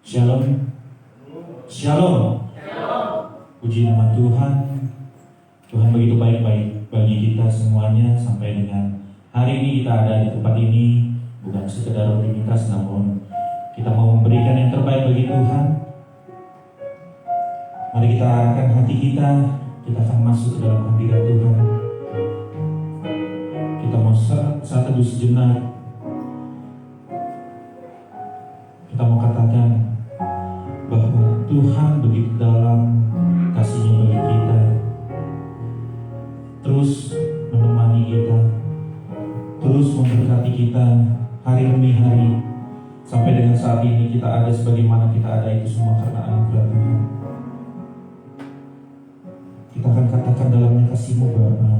Shalom. Shalom. Puji nama Tuhan. Tuhan begitu baik-baik bagi kita semuanya sampai dengan hari ini kita ada di tempat ini bukan sekedar rutinitas, namun kita mau memberikan yang terbaik bagi Tuhan. Mari kita arahkan hati kita akan masuk ke dalam hadirat Tuhan. Kita mau saat teduh sejenak. Kita mau katakan bahwa Tuhan begitu dalam kasih-Nya bagi kita, terus menemani kita, terus memberkati kita hari demi hari, sampai dengan saat ini kita ada sebagaimana kita ada, itu semua karena anugerah Tuhan. Kita akan katakan dalamnya kasih-Mu Bapa.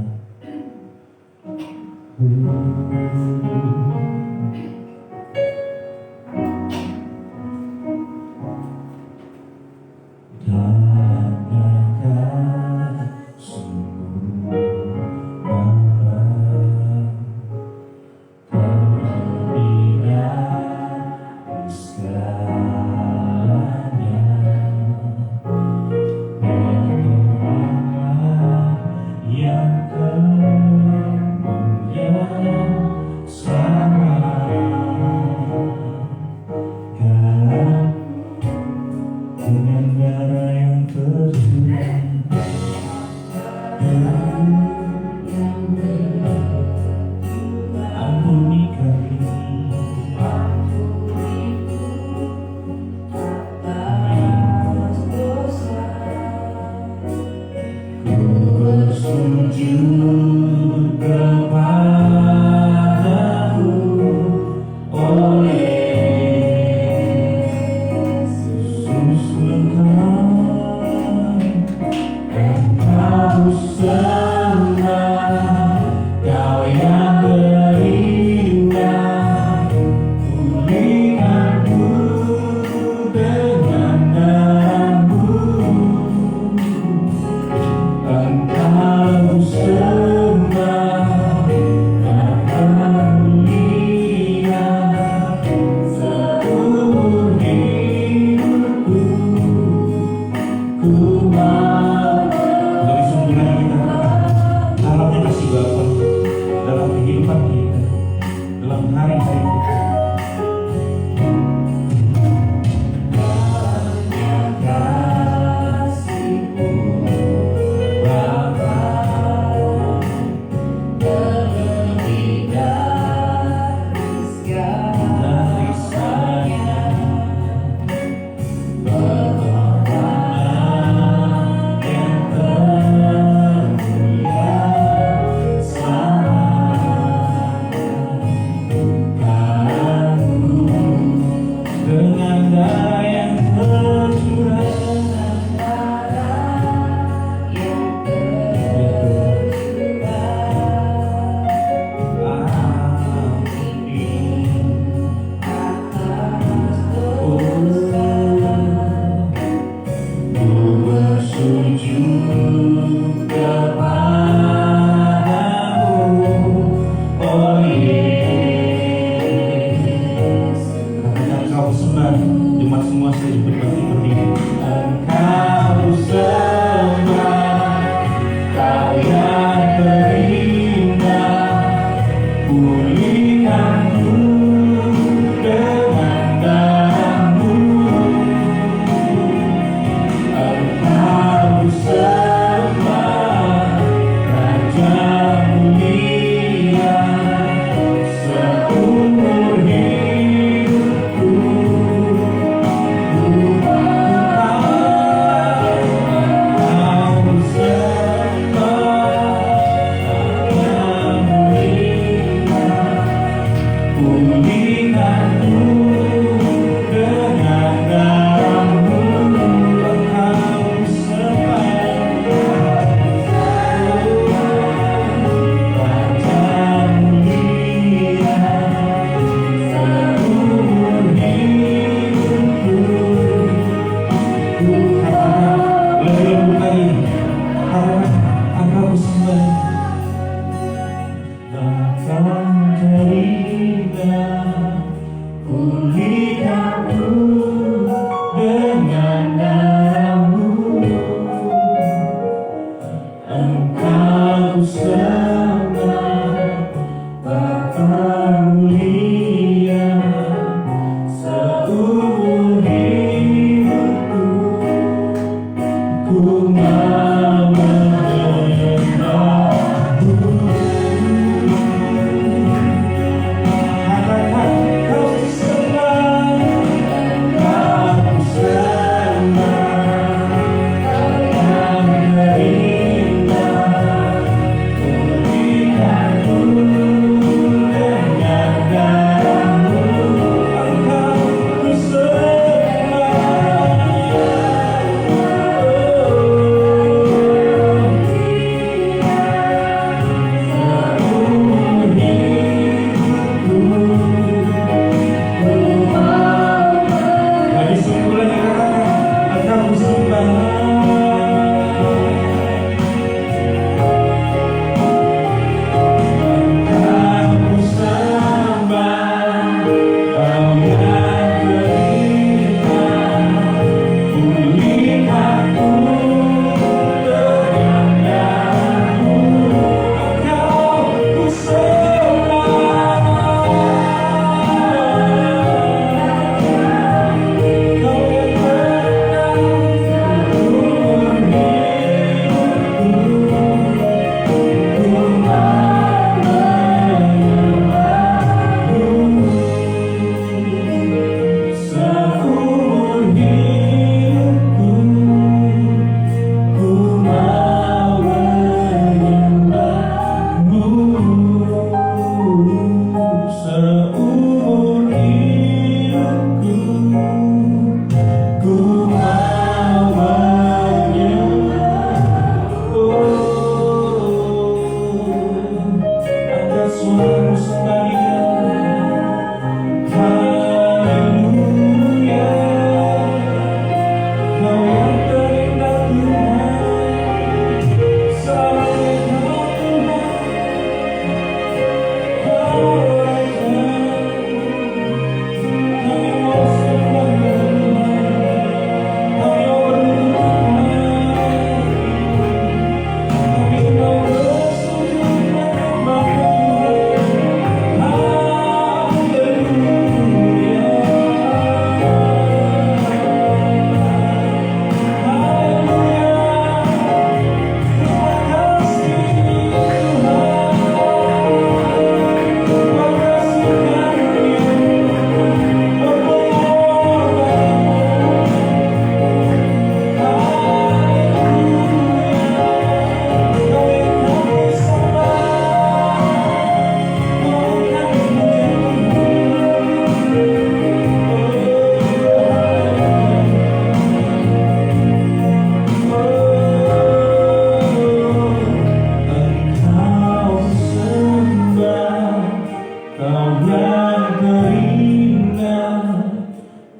Pulihkanku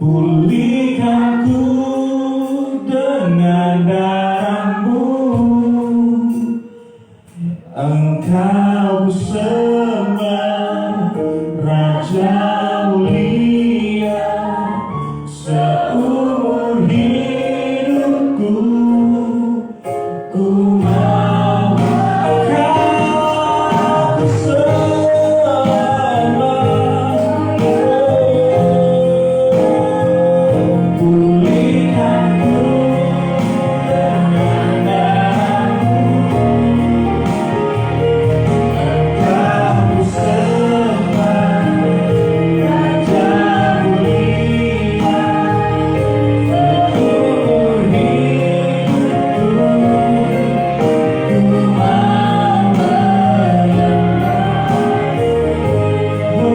Pulihkan ku dengan darah-Mu. Engkau sembah Raja mulia seumur hidupku. Ku mau Engkau sembah. Pulihkan ku dengan darah-Mu. Engkau sembah Raja mulia seumur hidupku. Ku mau menyembah-Mu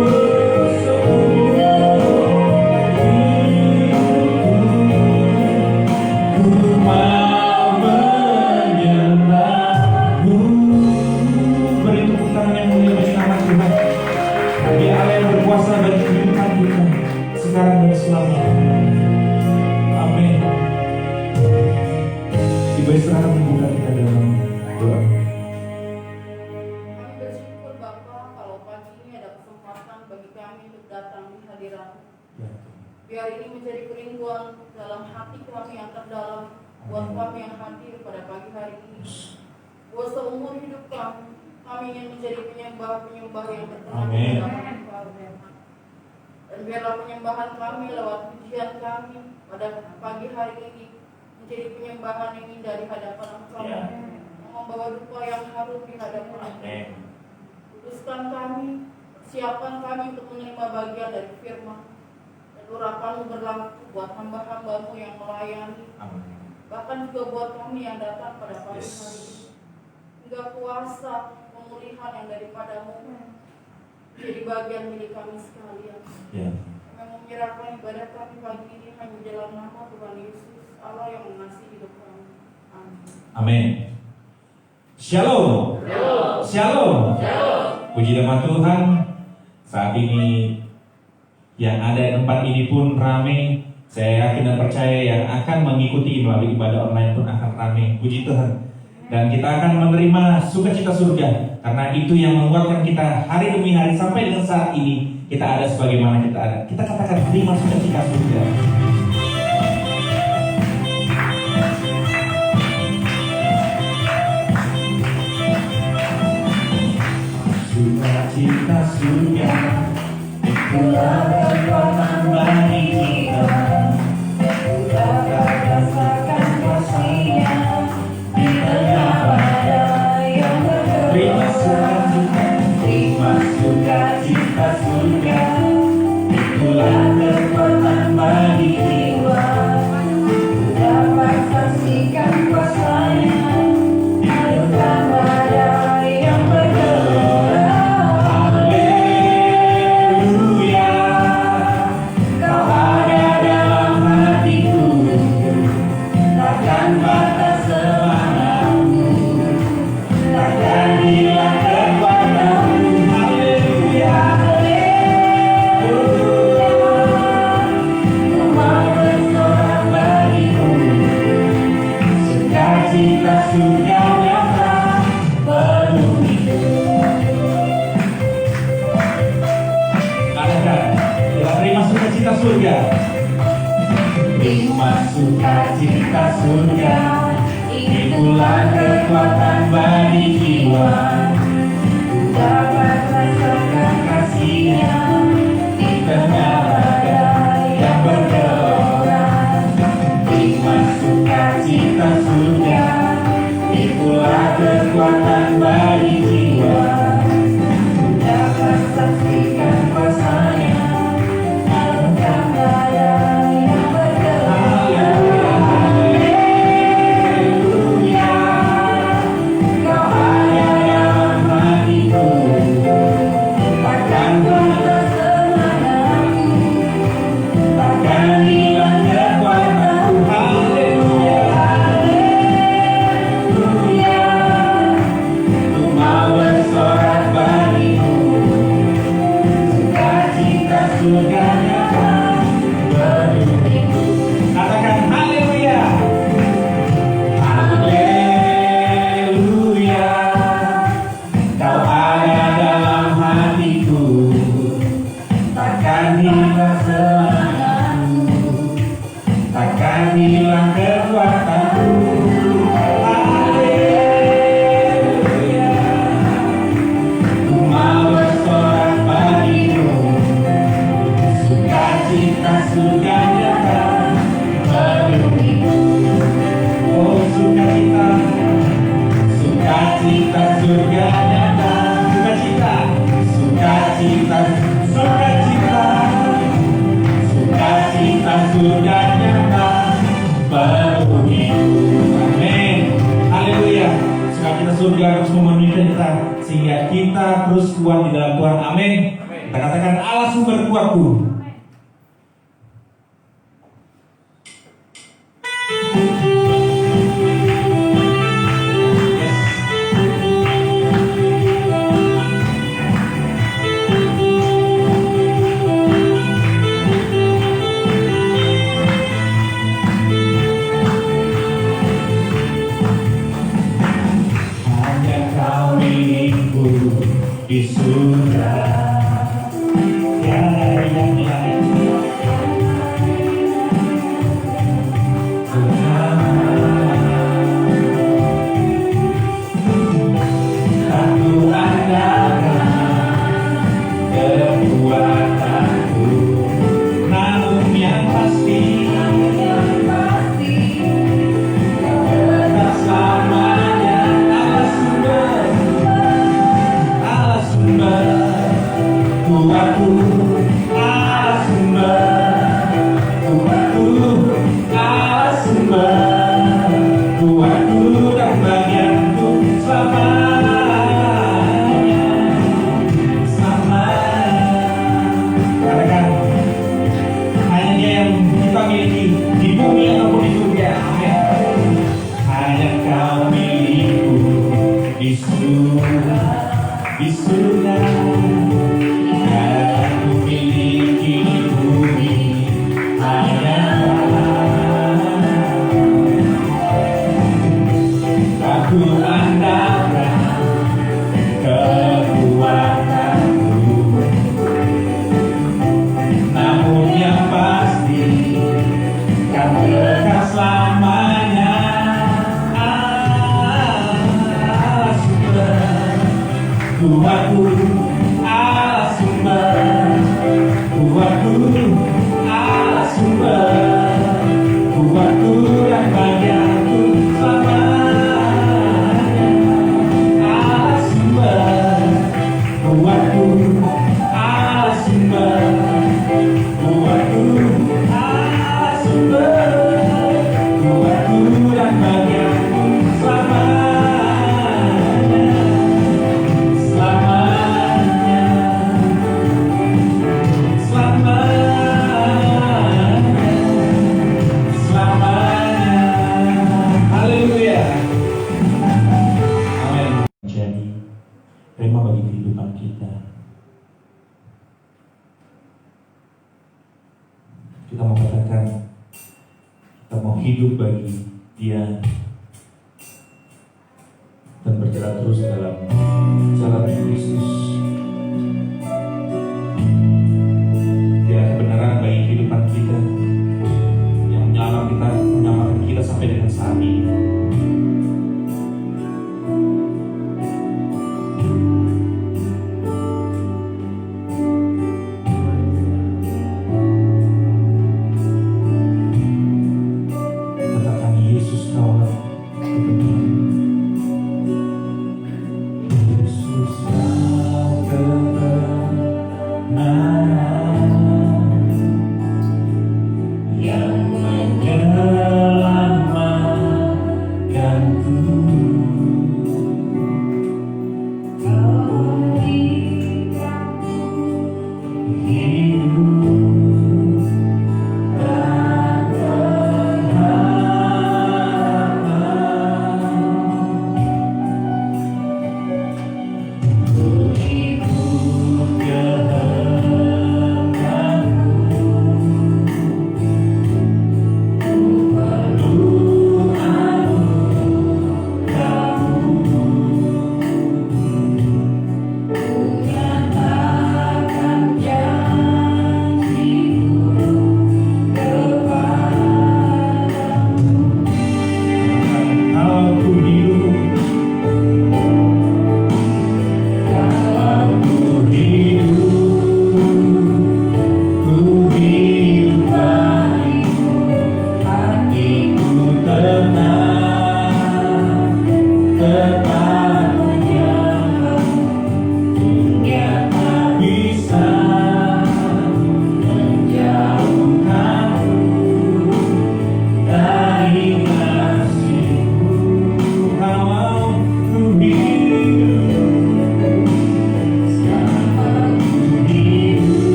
seumur hidupku. Ku mau menyembah-Mu. Beri tepuk tangan yang mulia bagi nama Tuhan. Dia Allah yang berkuasa bagi kehidupan kita sekarang dan selamanya. Amin. Ibu Israel membuka kita dalam doa. Kami bersyukur Bapa kalau pagi ini ada kesempatan bagi kami untuk datang di hadirat. Biar ini menjadi kerinduan dalam hati kami yang terdalam buat kami yang hadir pada pagi hari ini. Buat seumur hidup kami ingin menjadi penyembah-penyembah yang berkenan di Amin. hadapan Engkau. Dan biarlah penyembahan kami lewat pujian kami pada pagi hari ini menjadi penyembahan yang indah di hadapan Engkau, Ya. yang membawa duka yang harum di hadapan Engkau. Amin. Kuduskan kami, siapkan kami untuk menerima bagian dari firman dan urapan-Mu berlaku buat hamba-hamba-Mu yang melayani, Amin. bahkan juga buat kami yang datang pada pagi Yes. hari ini. Hingga kuasa pemulihan yang daripada-Mu jadi bagian milik kami sekalian. Ya. Kami menyerahkan ibadah kami pagi ini hanya di dalam nama Tuhan Yesus, Allah yang mengasihi hidup kami. Amin. Amin. Shalom. Shalom. Puji nama Tuhan. Saat ini yang ada di tempat ini pun ramai. Saya yakin dan percaya yang akan mengikuti melalui ibadah online pun akan ramai. Puji Tuhan. Dan kita akan menerima sukacita surga, karena itu yang menguatkan kita hari demi hari sampai dengan saat ini kita ada sebagaimana kita ada. Kita katakan terima sukacita surga. Sukacita surga, itulah kekuatan bagi kita. Dapat rasakan kasih-Nya di tengah badai yang bergerak. Terima sukacita surga, itulah kekuatan bagi jiwa. Dapat saksikan kuasa-Nya di tengah badai yang bergelora. Haleluya, Kau ada dalam hatiku, takkan batas semangatku, takkan hilang kekuatanmu. Haleluya, haleluya, Ku mau bersorak bagimu, sukacita surga nyata penuh hidup. Katakan, kita terima sukacita surga. Terima sukacita surga, itulah kekuatan bagi jiwa. Dapat rasakan kasih-Nya di tengah badai yang bergelora. Terima sukacita surga, itulah kekuatan bagi jiwa. Dapat saksikan kuasa-Nya dalam badai yang bergelora. Haleluya, Kau ada dalam hatiku, takkan batas semangatku, surga nyata menuju. Oh sukacita, sukacita surga nyata, sukacita, sukacita, sukacita, sukacita surga nyata menuju. Amin, haleluya. Sukacita surga terus memenuhi kita sehingga kita terus kuat di dalam Tuhan. Amin. Kita katakan Allah sumber kuatku. Di surga tiada yang lain aku andalkan kekuatanku, namun yang pasti tak selamanya Allah sumber kuatku, Allah sumber kuatku, Allah sumber kuatku dan bagianku selamanya, selamanya. Katakan hanya Dia yang kita miliki di bumi ataupun di surga. Amin. Hanya Kau milikku di surga. Di surga aku miliki di bumi hanya aku andalkan kekuatanku, namun yang pasti kan kekal selamanya. Allah sumber kuatku, Allah sumber kuatku, Allah sumber kuatku dan bagianku selamanya. Allah sumber kuatku, Allah sumber kuatku, Allah sumber kuatku dan bagianku selamanya. Tema bagi kehidupan kita. Kita mau katakan, kita mau hidup bagi Dia dan berjalan terus dalam jalan Kristus. Dia kebenaran bagi kehidupan kita yang menyelamatkan kita sampai dengan saat ini. Yesus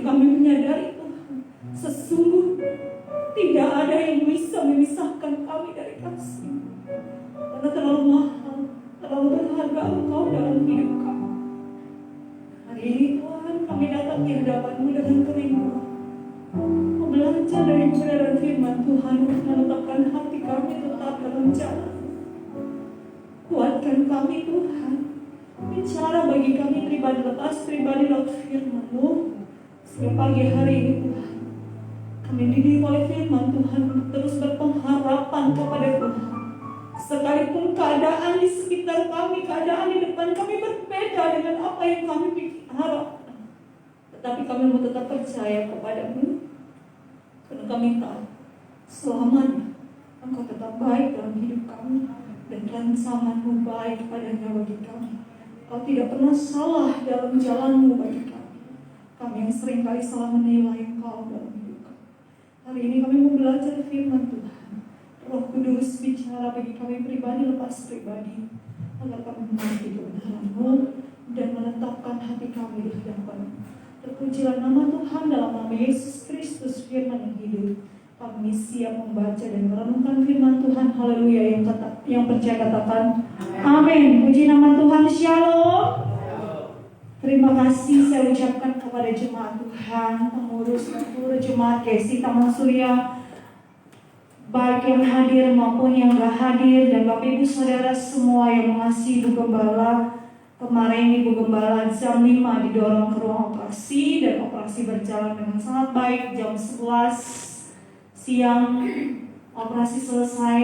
kami menyadari Tuhan, sesungguh tidak ada yang bisa memisahkan kami dari kasih. Karena terlalu mahal, terlalu berharga Engkau dalam hidup kami. Hari ini Tuhan, kami datang di hadapan-Mu dengan kerinduan, belajar dari kebenaran firman Tuhan untuk menetapkan hati kami tetap dalam jalan. Kuatkan kami Tuhan, bicara bagi kami pribadi lepas pribadi lewat firman-Mu. Sehingga pagi hari ini Tuhan, kami dididik oleh firman Tuhan untuk terus berpengharapan kepada Tuhan. Sekalipun keadaan di sekitar kami, keadaan di depan kami berbeda dengan apa yang kami harapkan, tetapi kami mau tetap percaya kepada-Mu. Karena kami tahu selamanya Engkau tetap baik dalam hidup kami, dan rancangan-Mu baik padanya bagi kami. Kau tidak pernah salah dalam jalan-Mu bagi kami. Kami yang seringkali salah menilai Engkau dalam hidup kami. Hari ini kami mau belajar firman Tuhan. Roh Kudus bicara bagi kami pribadi lepas pribadi, agar kami mengerti kebenaran-Mu dan menetapkan hati kami di hadapan-Mu. Terpujilah nama Tuhan dalam nama Yesus Kristus, firman yang hidup. Kami siap membaca dan merenungkan firman Tuhan. Haleluya. Yang percaya katakan amin. Puji nama Tuhan. Shalom. Terima kasih saya ucapkan kepada jemaat Tuhan, pengurus seluruh jemaat GSI Taman Surya, baik yang hadir maupun yang gak hadir, dan Bapak Ibu Saudara semua yang mengasihi Ibu Gembala. Kemarin Ibu Gembala jam 5 didorong ke ruang operasi, dan operasi berjalan dengan sangat baik. Jam 11 siang operasi selesai.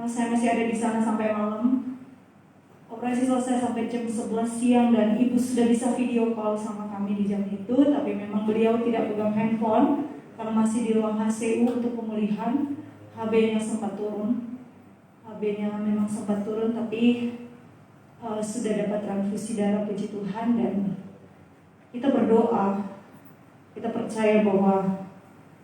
Saya masih ada di sana sampai malam. Operasi selesai sampai jam 11 siang, dan Ibu sudah bisa video call sama kami di jam itu. Tapi memang beliau tidak pegang handphone karena masih di ruang HCU untuk pemulihan. HB-nya sempat turun. HB-nya memang sempat turun, tapi sudah dapat transfusi darah, puji Tuhan. Dan kita berdoa, kita percaya bahwa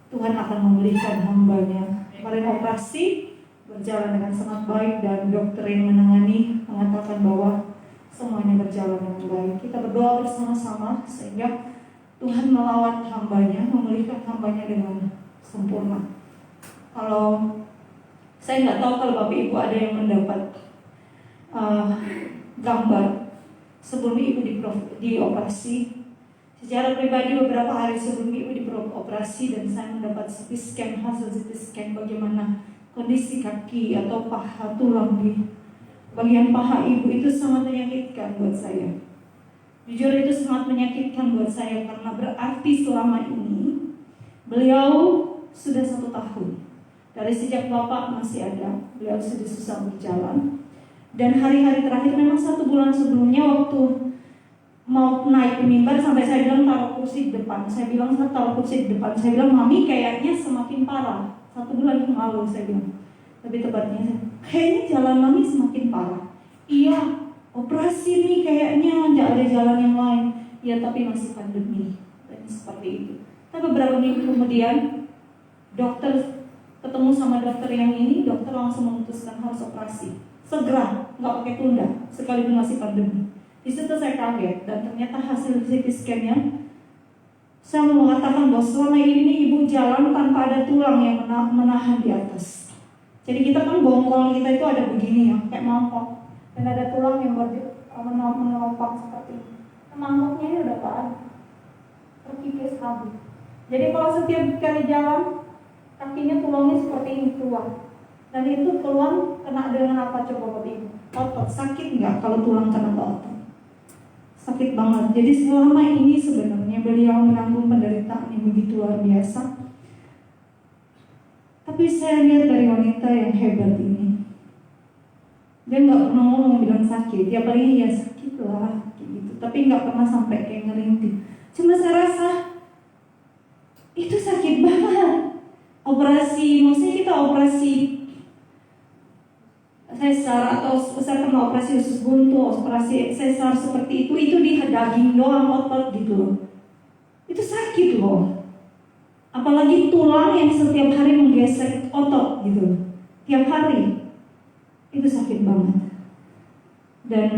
Tuhan akan memulihkan hamba-Nya. Kemarin operasi berjalan dengan sangat baik, dan dokter yang menangani mengatakan bahwa semuanya berjalan dengan baik. Kita berdoa bersama-sama sehingga Tuhan melawat hamba-Nya, memulihkan hamba-Nya dengan sempurna. Kalau saya nggak tahu kalau Bapak Ibu ada yang mendapat gambar sebelum Ibu dioperasi. Secara pribadi beberapa hari sebelum Ibu dioperasi, dan saya mendapat CT scan, hasil CT scan bagaimana kondisi kaki atau paha, tulang di bagian paha Ibu. Itu sangat menyakitkan buat saya. Jujur itu sangat menyakitkan buat saya, karena berarti selama ini beliau sudah 1 tahun. Dari sejak Bapak masih ada, beliau sudah susah berjalan. Dan hari-hari terakhir memang 1 bulan sebelumnya waktu mau naik mimbar, sampai saya bilang taruh kursi di depan. Saya bilang taruh kursi di depan. Saya bilang Mami kayaknya semakin parah. 1 bulan yang lalu saya bilang. Tapi tepatnya kayaknya jalan Mami semakin parah. Iya, operasi nih kayaknya tidak ada jalan yang lain. Ya tapi masih pandemi. Dan seperti itu. Tapi beberapa minggu kemudian dokter ketemu sama dokter yang ini, dokter langsung memutuskan harus operasi. Segera, nggak pakai tunda, sekalipun masih pandemi. Di situ saya kaget, dan ternyata hasil CT scan-nya saya mau mengatakan bahwa selama ini Ibu jalan tanpa ada tulang yang menahan di atas. Jadi kita kan bongkol kita itu ada begini ya, kayak mangkok, dan ada tulang yang menopang seperti ini. Mangkoknya ini udah gak ada, terkikis habis. Jadi kalau setiap kali jalan, kakinya tulangnya seperti ini keluar. Dan itu keluar kena dengan apa coba Bapak Ibu? Otot. Sakit nggak kalau tulang kena ke otot? Sakit banget. Jadi selama ini sebenarnya beliau menanggung penderitaan yang begitu luar biasa. Tapi saya lihat dari wanita yang hebat ini, dia nggak pernah ngomong bilang sakit. Ya paling ya sakit lah gitu. Tapi nggak pernah sampai kayak ngerintih. Cuma saya rasa itu sakit banget. Operasi, maksudnya kita operasi sesar atau saya pernah operasi usus buntu, operasi sesar seperti itu di daging doang, otot gitu loh. Itu sakit loh. Apalagi tulang yang setiap hari menggesek otot gitu, tiap hari. Itu sakit banget. Dan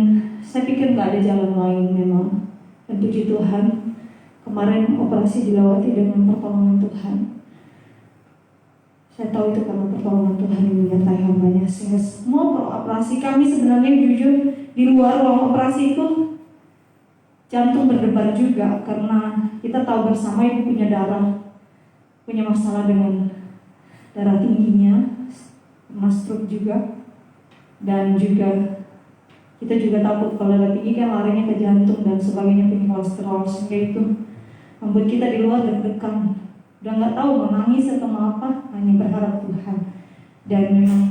saya pikir nggak ada jalan lain memang. Dan puji Tuhan, kemarin operasi dilewati dengan pertolongan Tuhan. Saya tahu itu karena pertolongan Tuhan yang menyertai hambanya. Sehingga semua operasi kami sebenarnya jujur di luar ruang operasi itu jantung berdebar juga, karena kita tahu bersama ibu punya masalah dengan darah tingginya, pernah stroke juga, dan juga kita juga takut kalau darah tinggi kan larinya ke jantung dan sebagainya, punya kolesterol, sehingga itu membuat kita di luar deg-degan, udah nggak tahu mau nangis atau mau apa, hanya berharap Tuhan. Dan memang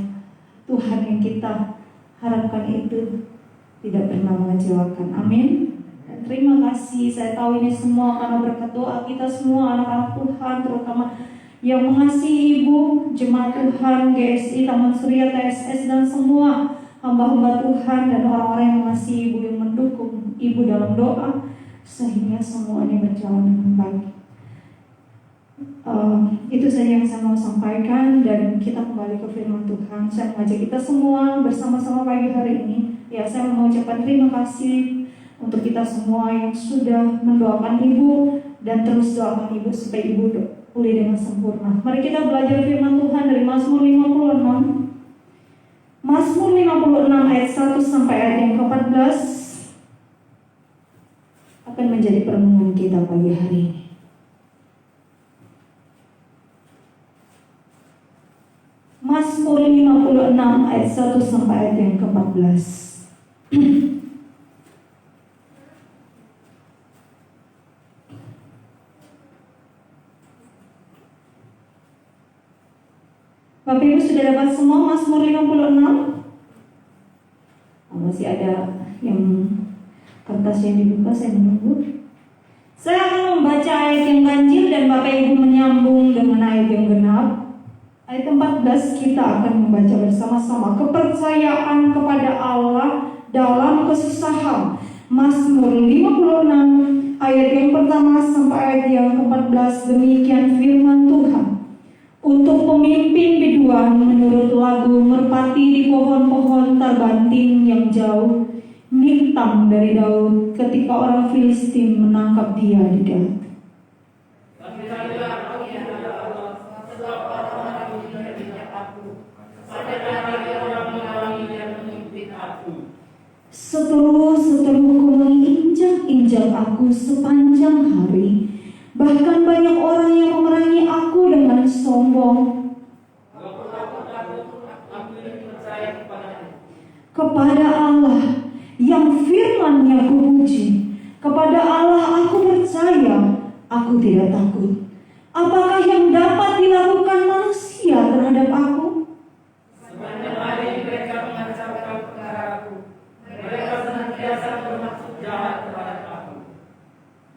Tuhan yang kita harapkan itu tidak pernah mengecewakan. Amin. Terima kasih, saya tahu ini semua karena berkat doa kita semua anak-anak Tuhan, terutama yang mengasihi Ibu, jemaat Tuhan, GSI, Taman Surya, TSS, dan semua hamba-hamba Tuhan dan orang-orang yang mengasihi Ibu, yang mendukung Ibu dalam doa, sehingga semuanya berjalan dengan baik. Itu saja yang saya mau sampaikan, dan kita kembali ke firman Tuhan. Saya mengajak kita semua bersama-sama pagi hari ini. Ya, saya mengucapkan terima kasih untuk kita semua yang sudah mendoakan Ibu, dan terus doakan Ibu supaya Ibu pulih dengan sempurna. Mari kita belajar firman Tuhan dari Mazmur 56. Mazmur 56 ayat 1 sampai ayat yang ke-14 akan menjadi perenungan kita pagi hari ini. Mazmur 56 ayat 1 sampai ayat yang ke-14. Bapak Ibu sudah dapat semua Mazmur 56? Masih ada yang kertas yang dibuka, saya menunggu. Saya akan membaca ayat yang ganjil dan Bapak Ibu menyambung dengan ayat yang genap. Ayat 14 kita akan membaca bersama-sama. Kepercayaan kepada Allah dalam kesusahan. Mazmur 56 ayat yang pertama sampai ayat yang ke-14. Demikian firman Tuhan. Untuk pemimpin biduan menurut lagu merpati di pohon-pohon terbanting yang jauh, Miktam dari Daud ketika orang Filistin menangkap dia di Gat. Seteru-seteruku menginjak-injak aku sepanjang hari. Bahkan banyak orang yang memerangi aku dengan sombong. Kepada Allah yang firman-Nya kupuji, kepada Allah aku percaya, aku tidak takut. Apakah yang dapat dilakukan manusia terhadap aku? Sepanjang hari mereka mengacaukan perkaraku. Mereka senantiasa bermaksud jahat terhadap aku.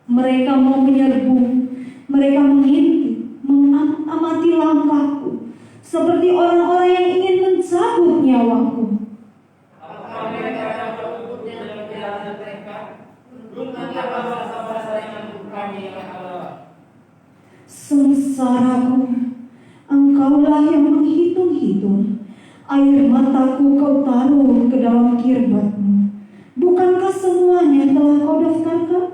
Mereka mau menyerbu, mereka mengintip, mengamati langkahku, seperti orang-orang yang ingin mencabut nyawaku. Apakah mereka dapat luput dari kejahatan mereka? Bukankah bangsa-bangsa yang kami ya Allah? Sengsaraku, Engkaulah yang menghitung-hitung. Air mataku Kau taruh ke dalam kirbat-Mu. Bukankah semuanya telah Kau daftarkan?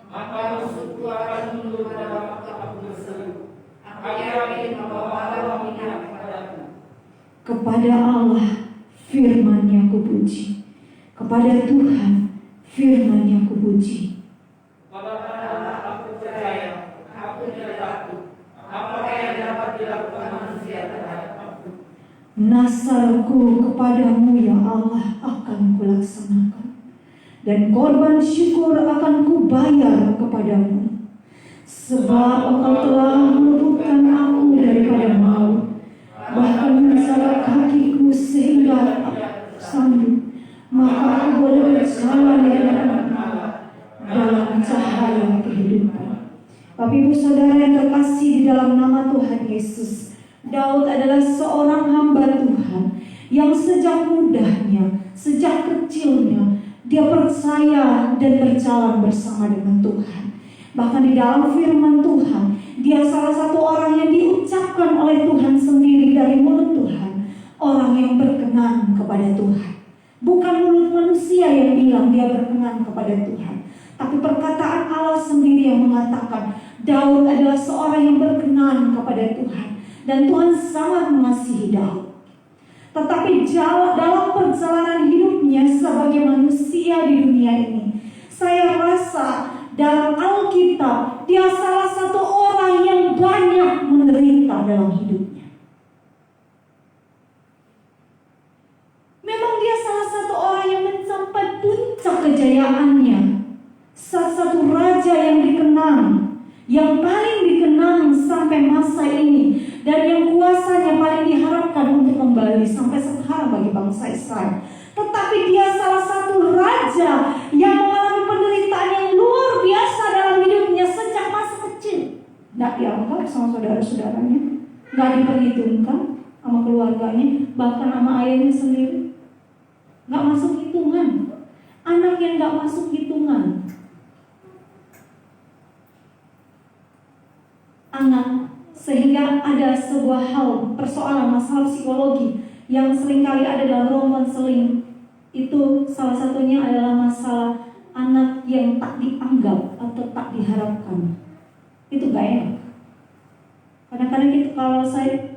Maka musuhku akan mundur pada waktu aku berseru. Aku yakin bahwa Allah memihak kepadaku. Kepada Allah firman-Nya kupuji, kepada Tuhan firman-Nya kupuji. Kepada Allah aku percaya, aku tidak takut. Apakah yang dapat dilakukan manusia terhadap aku? Nasarku kepadamu ya Allah akan kulaksanakan, dan korban syukur akan kubayar kepadamu. Sebab Engkau telah meluputkan aku daripada maut, bahkan mensalah kakiku sehingga aku sanggup. Maka aku boleh berjalan di hadapan Allah dalam cahaya kehidupan. Bapak Ibu Saudara yang terkasih di dalam nama Tuhan Yesus, Daud adalah seorang hamba Tuhan yang sejak mudanya, sejak kecilnya, dia percaya dan berjalan bersama dengan Tuhan. Bahkan di dalam firman Tuhan, dia salah satu orang yang diucapkan oleh Tuhan sendiri dari mulut Tuhan, orang yang berkenan kepada Tuhan. Bukan mulut manusia yang bilang dia berkenan kepada Tuhan, tapi perkataan Allah Allah sendiri yang mengatakan Daud adalah seorang yang berkenan kepada Tuhan dan Tuhan sangat mengasihi Daud. Tetapi dalam perjalanan hidupnya sebagai manusia di dunia ini, saya rasa dalam Alkitab dia salah satu orang yang banyak menderita dalam hidupnya. Memang dia salah satu orang yang mencapai puncak kejayaannya, salah satu raja yang dikenang, yang paling dikenang sampai masa ini, dan yang kuasanya paling diharapkan untuk kembali sampai sekarang bagi bangsa Israel. Tetapi dia salah satu raja yang mengalami penderitaan yang luar biasa dalam hidupnya sejak masa kecil. Tidak dianggap sama saudara-saudaranya, tidak diperhitungkan sama keluarganya, bahkan sama ayahnya sendiri. Nggak masuk hitungan. Anak yang nggak masuk hitungan. Anak, sehingga ada sebuah hal, persoalan masalah psikologi yang seringkali ada dalam ruang konseling. Itu salah satunya adalah masalah anak yang tak dianggap atau tak diharapkan. Itu gak enak. Kadang-kadang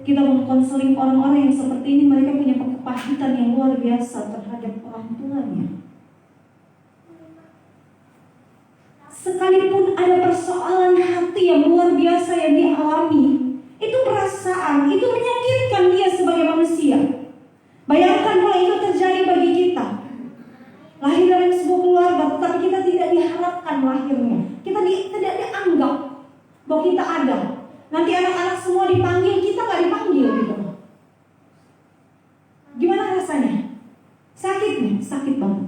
kita mengkonseling orang-orang yang seperti ini, mereka punya kepahitan yang luar biasa terhadap orang tuanya. Sekalipun ada persoalan hati yang luar biasa yang dialami, itu perasaan, itu menyakitkan dia sebagai manusia. Bayangkan kalau itu terjadi bagi kita. Lahir dari sebuah keluarga, tetapi kita tidak diharapkan lahirnya. Kita tidak dianggap bahwa kita ada. Nanti anak-anak semua dipanggil, kita nggak dipanggil gitu. Gimana rasanya? Sakitnya, sakit banget.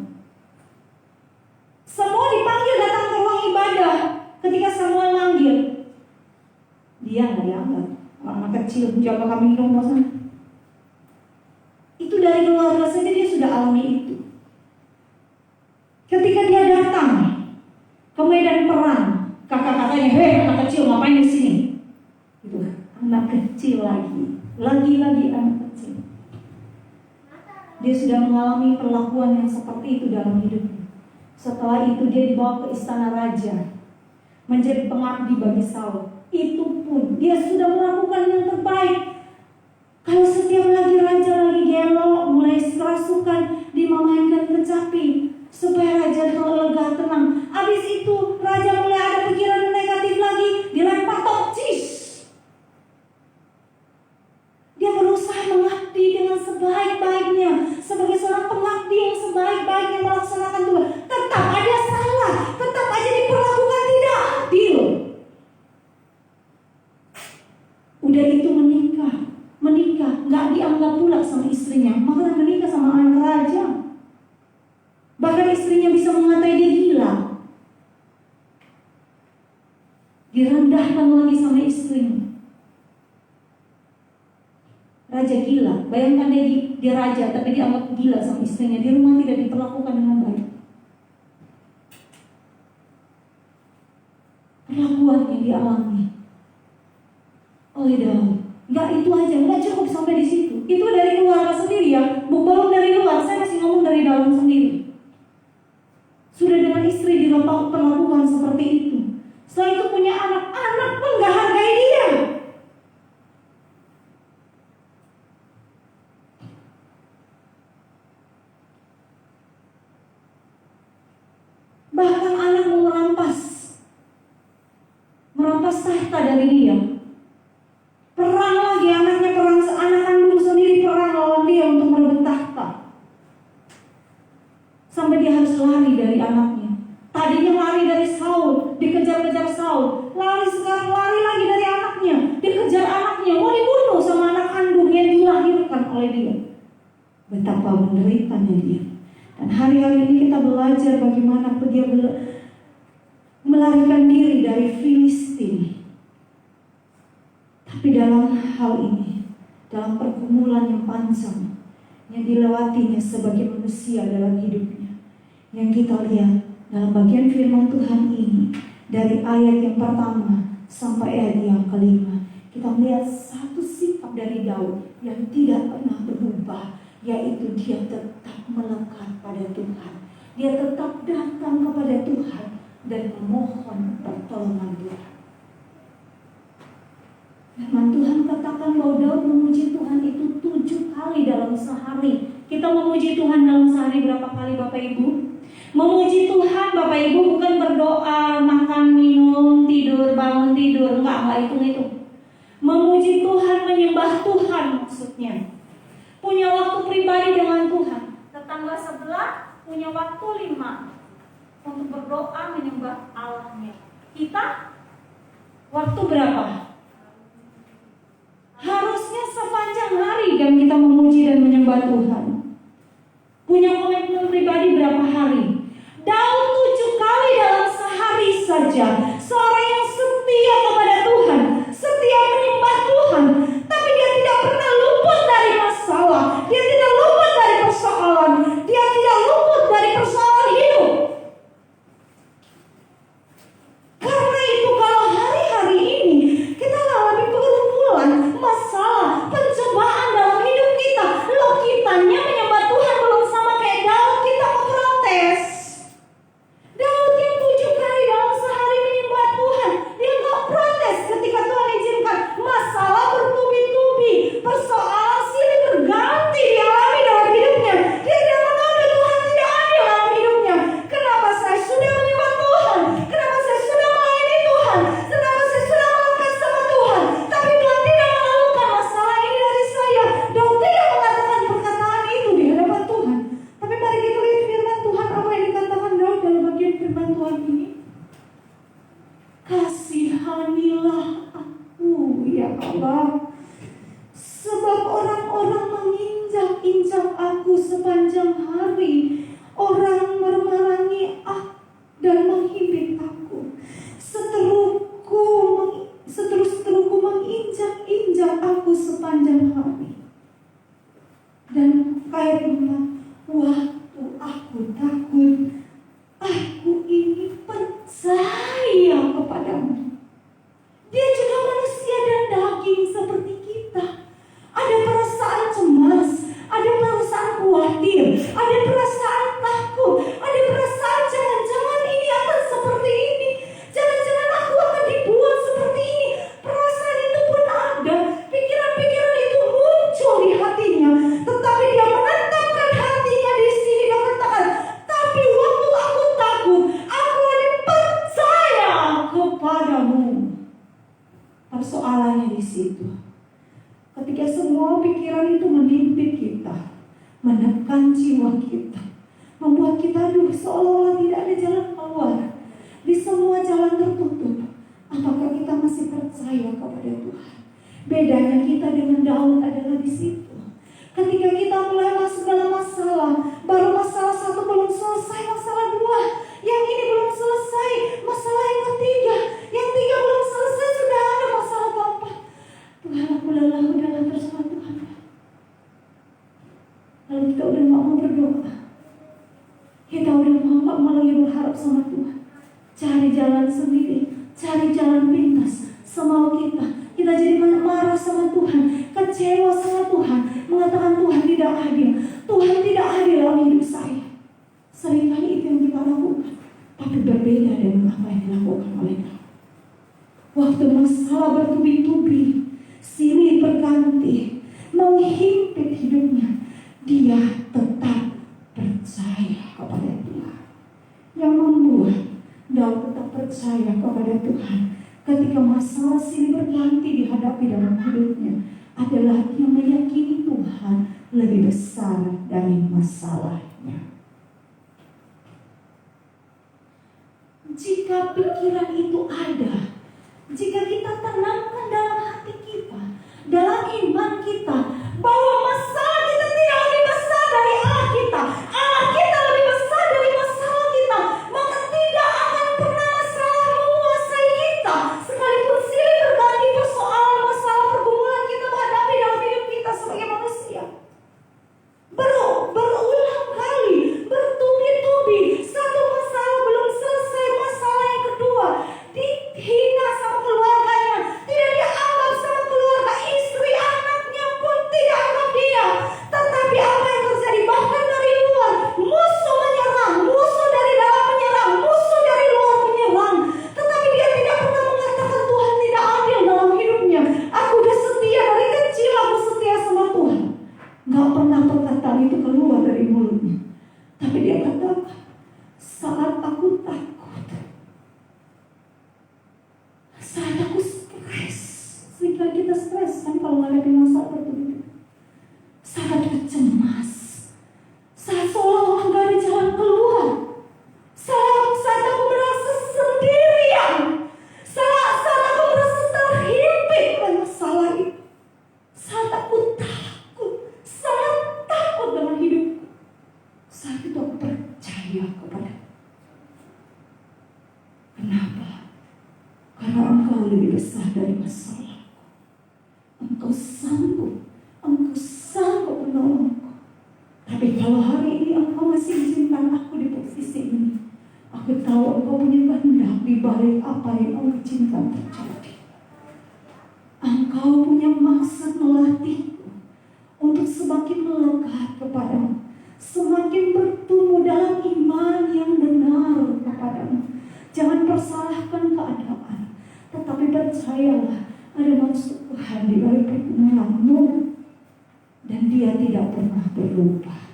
Semua dipanggil datang ke ruang ibadah. Ketika semua manggil, dia nggak dianggap. Anak kecil jaga kami rumah sana. Itu dari keluarga saja dia sudah alami itu. Ketika dia datang ke medan perang, kakak-kakaknya, hei anak kecil ngapain di sini? Itu anak kecil lagi anak kecil. Dia sudah mengalami perlakuan yang seperti itu dalam hidupnya. Setelah itu dia dibawa ke istana raja, menjadi pengabdi bagi Saul. Itu pun dia sudah melakukan yang terbaik. Kalau setiap lagi raja lagi gelo, mulai kerasukan, dimamainkan kecapi supaya raja lega tenang. Habis itu raja mulai ada pikiran negatif lagi, dilempar tokcis. Dia berusaha mengabdi dengan sebaik-baiknya, sebagai seorang pengabdi yang sebaik-baiknya melaksanakan tugas. Tetap ada salah, tetap aja diperlakukan tidak adil. Udah itu menikah, nggak dianggap pula sama istrinya, malah menikah sama anak raja. Bahkan istrinya bisa mengatai dia gila. Direndahkan lagi sama istrinya. Raja gila, bayangkan dia raja tapi dianggap gila sama istrinya. Di rumah tidak diperlakukan dengan baik. Perlakuan yang dialami oleh Daud. Enggak itu aja, enggak cukup sampai di situ. Itu dari keluarga sendiri ya, belum dari luar. Saya masih ngomong dari dalam sendiri. Sudah dengan istri diperlakukan seperti itu. Setelah itu punya anak pun enggak hargai dia. Bahkan anak mau merampas tahta dari dia. Perang lagi anaknya, anak kandung sendiri perang lawan dia untuk merebut tahta. Sampai dia harus lari dari anaknya. Tadinya lari dari Saul, dikejar-kejar Saul. Sekarang lari lagi dari anaknya, dikejar anaknya, mau dibunuh sama anak kandung yang dilahirkan oleh dia. Betapa menderitanya dia. Dan hari-hari ini kita belajar bagaimana dia melarikan diri dari Filistin. Tapi dalam hal ini, dalam pergumulan yang panjang yang dilewatinya sebagai manusia dalam hidupnya, yang kita lihat dalam bagian firman Tuhan ini, dari ayat yang pertama sampai ayat yang kelima, kita melihat satu sikap dari Daud yang tidak pernah berubah, yaitu dia tetap melekat pada Tuhan. Dia tetap datang kepada Tuhan dan memohon pertolongan Tuhan. Firman Tuhan katakan bahwa Daud memuji Tuhan itu 7 kali dalam sehari. Kita memuji Tuhan dalam sehari berapa kali Bapak Ibu? Memuji Tuhan Bapak Ibu bukan berdoa, makan, minum, tidur, bangun tidur. Enggak hitung-hitung. Memuji Tuhan, menyembah Tuhan maksudnya. Punya waktu pribadi dengan Tuhan. Tetangga sebelah punya waktu 5 untuk berdoa menyembah Allahnya. Kita waktu berapa? Harusnya sepanjang hari kan kita memuji dan menyembah Tuhan. Punya komitmen pribadi berapa hari? Daud 7 kali dalam sehari saja. Seorang yang setia kepada Tuhan, setia menyembah Tuhan, tapi dia tidak pernah luput dari masalah. Dia tidak luput dari persoalan. Dia tidak luput dari persoalan hidup. Karena itu kalau hari-hari ini kita alami pergumulan, masalah, pencobaan dalam hidup kita, loh kitanya menyembah Tuhan belum sama kayak Daud, kita mau protes. Daud yang 7 kali dalam sehari menyembah Tuhan, dia nggak protes ketika Tuhan izinkan masalah bertubi-tubi, persoalan silih berganti dialami dalam hidupnya. Dia tidak mengaku Tuhan tidak adil dalam hidupnya. Kenapa saya sudah menyembah Tuhan? Kenapa saya sudah melayani Tuhan? Kenapa saya sudah melekat sama Tuhan? Tapi Tuhan tidak melakukan masalah ini dari saya. Daud tidak mengatakan perkataan itu di hadapan Tuhan. Tapi mari kita lihat firman Tuhan apa yang dikatakan Daud dalam bagian firman Tuhan ini. Kasihanilah aku ya Allah, sebab orang-orang menginjak-injak aku sepanjang hari. Orang memerangi aku dan menghimpit aku. Seterus-terusku menginjak-injak aku sepanjang hari. Dan ayat 5, waktu aku takut, aku ini percaya kepadamu. Dia juga manusia dan daging seperti kita. Ada perasaan cemas, ada perasaan khawatir, ada perasaan takut, ada perasaan jangan-jangan ini akan seperti ini, jangan-jangan aku akan dibuat seperti ini. Perasaan itu pun ada, pikiran-pikiran itu muncul di hatinya. Tetapi dia menetapkan hatinya di sini dan katakan, tapi waktu aku takut, aku ini percaya kepadamu. Persoalannya di situ. Ketika semua pikiran itu menimpit kita, menekan jiwa kita, membuat kita seolah-olah tidak ada jalan keluar, di semua jalan tertutup, apakah kita masih percaya kepada Tuhan? Bedanya kita dengan Daud adalah di situ. Ketika kita mulai masuk dalam masalah, baru masalah 1 belum selesai, masalah 2, yang ini belum selesai, masalah yang ketiga, yang 3 belum selesai, sudah ada masalah keempat. Tuhan, aku lelah, udahlah bersama Tuhan. Lalu kita udah gak mau berdoa, kita udah gak mau lagi berharap sama Tuhan. Cari jalan sendiri, cari jalan pintas semau kita. Kita jadi marah sama Tuhan, kecewa sama Tuhan, mengatakan Tuhan tidak adil, Tuhan tidak adil dalam hidup saya. Seringkali itu yang kita lakukan, tapi berbeda dengan apa yang dilakukan oleh Daud. Waktu masalah bertubi-tubi, silih berganti, menghimpit hidupnya, dia tetap percaya kepada Tuhan. Yang membuat Daud tetap percaya kepada Tuhan ketika masalah silih berganti dihadapi dalam hidupnya adalah dia meyakini Tuhan lebih besar dari masalahnya. Jika pikiran itu ada, jika kita tanamkan dalam hati kita, dalam iman kita, bahwa masalah kita tidak lebih besar dari Allah kita, Allah kita lebih besar dari masalah kita, maka tidak akan pernah masalah menguasai kita. Sekalipun silih berganti persoalan, masalah, pergumulan kita menghadapi dalam hidup kita sebagai manusia, berulang kali, bertubi-tubi, satu masalah belum selesai, masalah yang kedua, dihina sama keluarganya, tidak dianggap sama keluarga, istri, anaknya pun Karena Engkau lebih besar dari masalah. Engkau sanggup menolongku. Tapi kalau hari ini Engkau masih izinkan aku di posisi ini, aku tahu Engkau punya kehendak di balik apa yang Engkau izinkan terjadi. Engkau punya maksud melatihku untuk semakin melekat kepadamu, semakin bertumbuh dalam iman yang benar kepadamu. Jangan persalahkan keadaan, tetapi percayalah ada maksud Tuhan di balik pergumulanmu. Dan Dia tidak pernah berubah,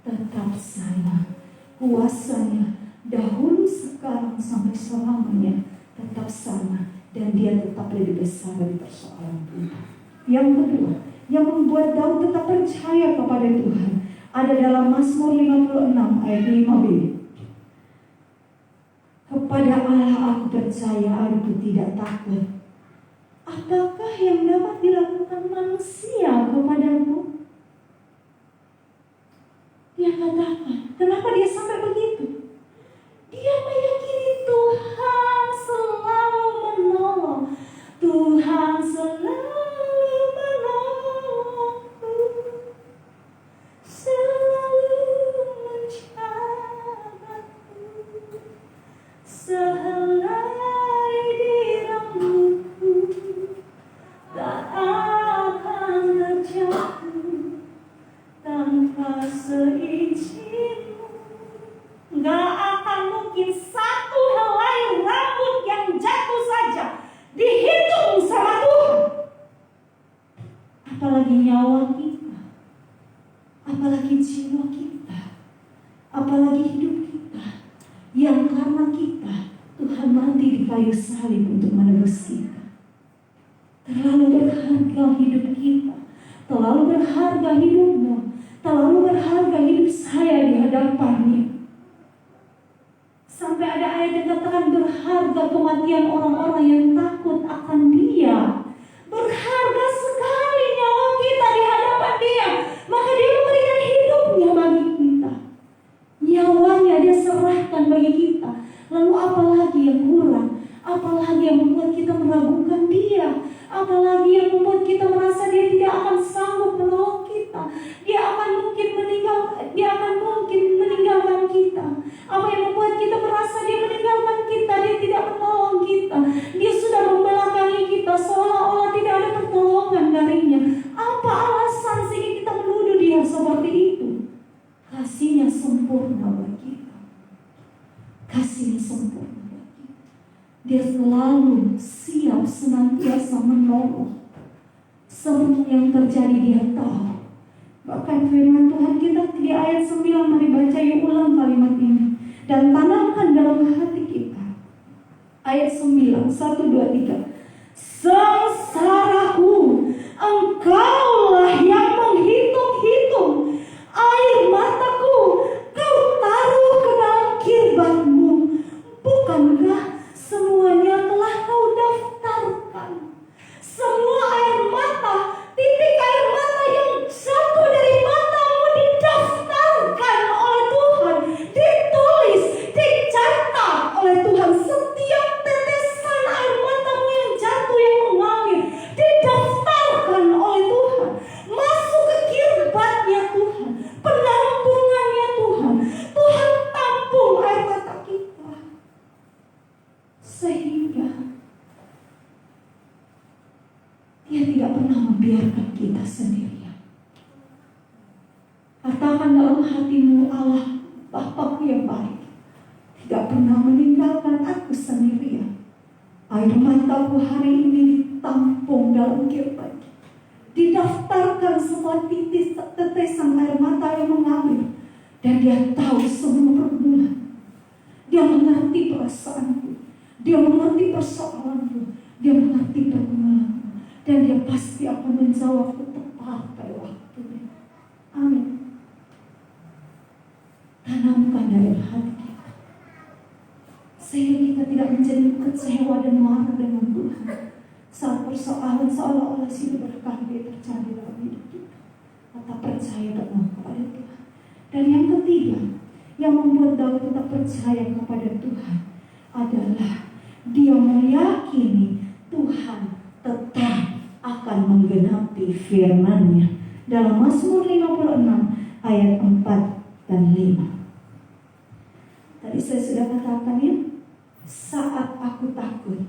tetap sama. Kuasanya dahulu, sekarang, sampai selamanya tetap sama. Dan Dia tetap lebih besar dari persoalan kita. Yang kedua, yang membuat Daud tetap percaya kepada Tuhan, ada dalam Mazmur 56 ayat 5b. Kepada Allah aku percaya, aku tidak takut. Apakah yang dapat dilakukan manusia kepadamu? Dia katakan, kenapa dia sampai begitu? Dia meyakini Tuhan selalu menolong. Tuhan selalu menolongku, selalu menjagaku, sehelai di rambutku tak akan terjatuh tanpa seizinmu. Gak akan mungkin satu helai rambut yang jatuh saja dihitung sama Tuhan. Apalagi nyawa kita, apalagi jiwa kita, apalagi hidup kita, yang karena kita Tuhan mati di kayu salib untuk menebus kita. Terlalu berharga hidup kita, terlalu berharga hidupmu, terlalu berharga hidup saya di hadapannya. Sampai ada ayat yang katakan berharga kematian orang-orang yang takut akan Dia. Berharga sekali nyawa kita di hadapan Dia. Maka Dia memberikan hidupnya bagi kita. Nyawanya Dia serahkan bagi kita. Lalu apalagi yang kurang? Apalagi yang membuat kita meragukan Dia? Apalagi yang membuat kita merasa Dia tidak akan sanggup menolong kita? Dia akan mungkin meninggalkan kita. Apa yang membuat kita merasa Dia meninggalkan kita, Dia tidak menolong kita, Dia sudah membelakangi kita, seolah-olah tidak ada pertolongan darinya? Apa alasan sehingga kita menuduh Dia seperti itu? Kasih-Nya sempurna bagi kita. Kasih-Nya sempurna bagi kita. Dia selalu siap senantiasa menolong. Semua yang terjadi Dia tahu. Bahkan firman Tuhan kita di ayat 9, mari baca ulang kalimat ini dan tanamkan dalam hati kita. Ayat 9, 1, 2, 3. Sengsaraku, Engkaulah yang menghitung-hitung, air mataku Kau taruh ke dalam kirbatmu. Bukankah semuanya telah Kau daftarkan? Semua air mata, titik air mata yang jatuh dari matamu didaftarkan oleh Tuhan, ditulis, dicatat oleh Tuhan. Setiap tetesan air matamu yang jatuh, yang mengalir, didaftarkan oleh Tuhan, masuk ke kirbatnya Tuhan, penampungannya Tuhan. Tuhan tampung air mata kita, sehingga Dia tidak pernah membiarkan kita sendirian. Katakan dalam hatimu, Allah Bapakku yang baik tidak pernah meninggalkan aku sendirian. Air mataku hari ini ditampung dalam kirbat, didaftarkan semua titik tetesan air mata yang mengalir. Dan Dia tahu semua pergumulan. Dia mengerti perasaanku, Dia mengerti persoalanku, Dia mengerti pergumulanku. Dan Dia pasti akan menjawabku tepat pada waktunya. Amin. Tanamkan dalam hati kita, sehingga kita tidak menjadi kecewa dan marah dengan Tuhan saat persoalan seolah-olah silih berkali terjadi dalam hidup kita. Tetap percaya penuh kepada Tuhan. Dan yang ketiga, yang membuat Daud tetap percaya kepada Tuhan adalah dia meyakini Tuhan tetap akan menggenapi firman-Nya. Dalam Mazmur 56 ayat 4 dan 5. Tadi saya sudah katakan ya, saat aku takut,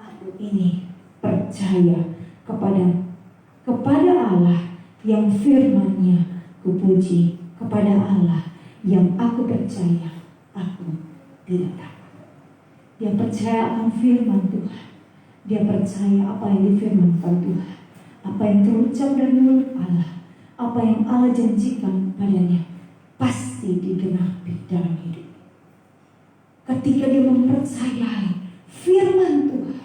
aku ini percaya kepada Allah yang firman-Nya kupuji, kepada Allah yang aku percaya, aku tidak takut. Dia percaya akan firman Tuhan. Dia percaya apa yang difirmankan Tuhan, apa yang terucap dari mulut Allah, apa yang Allah janjikan padanya pasti digenapi dalam hidup. Ketika dia mempercayai firman Tuhan,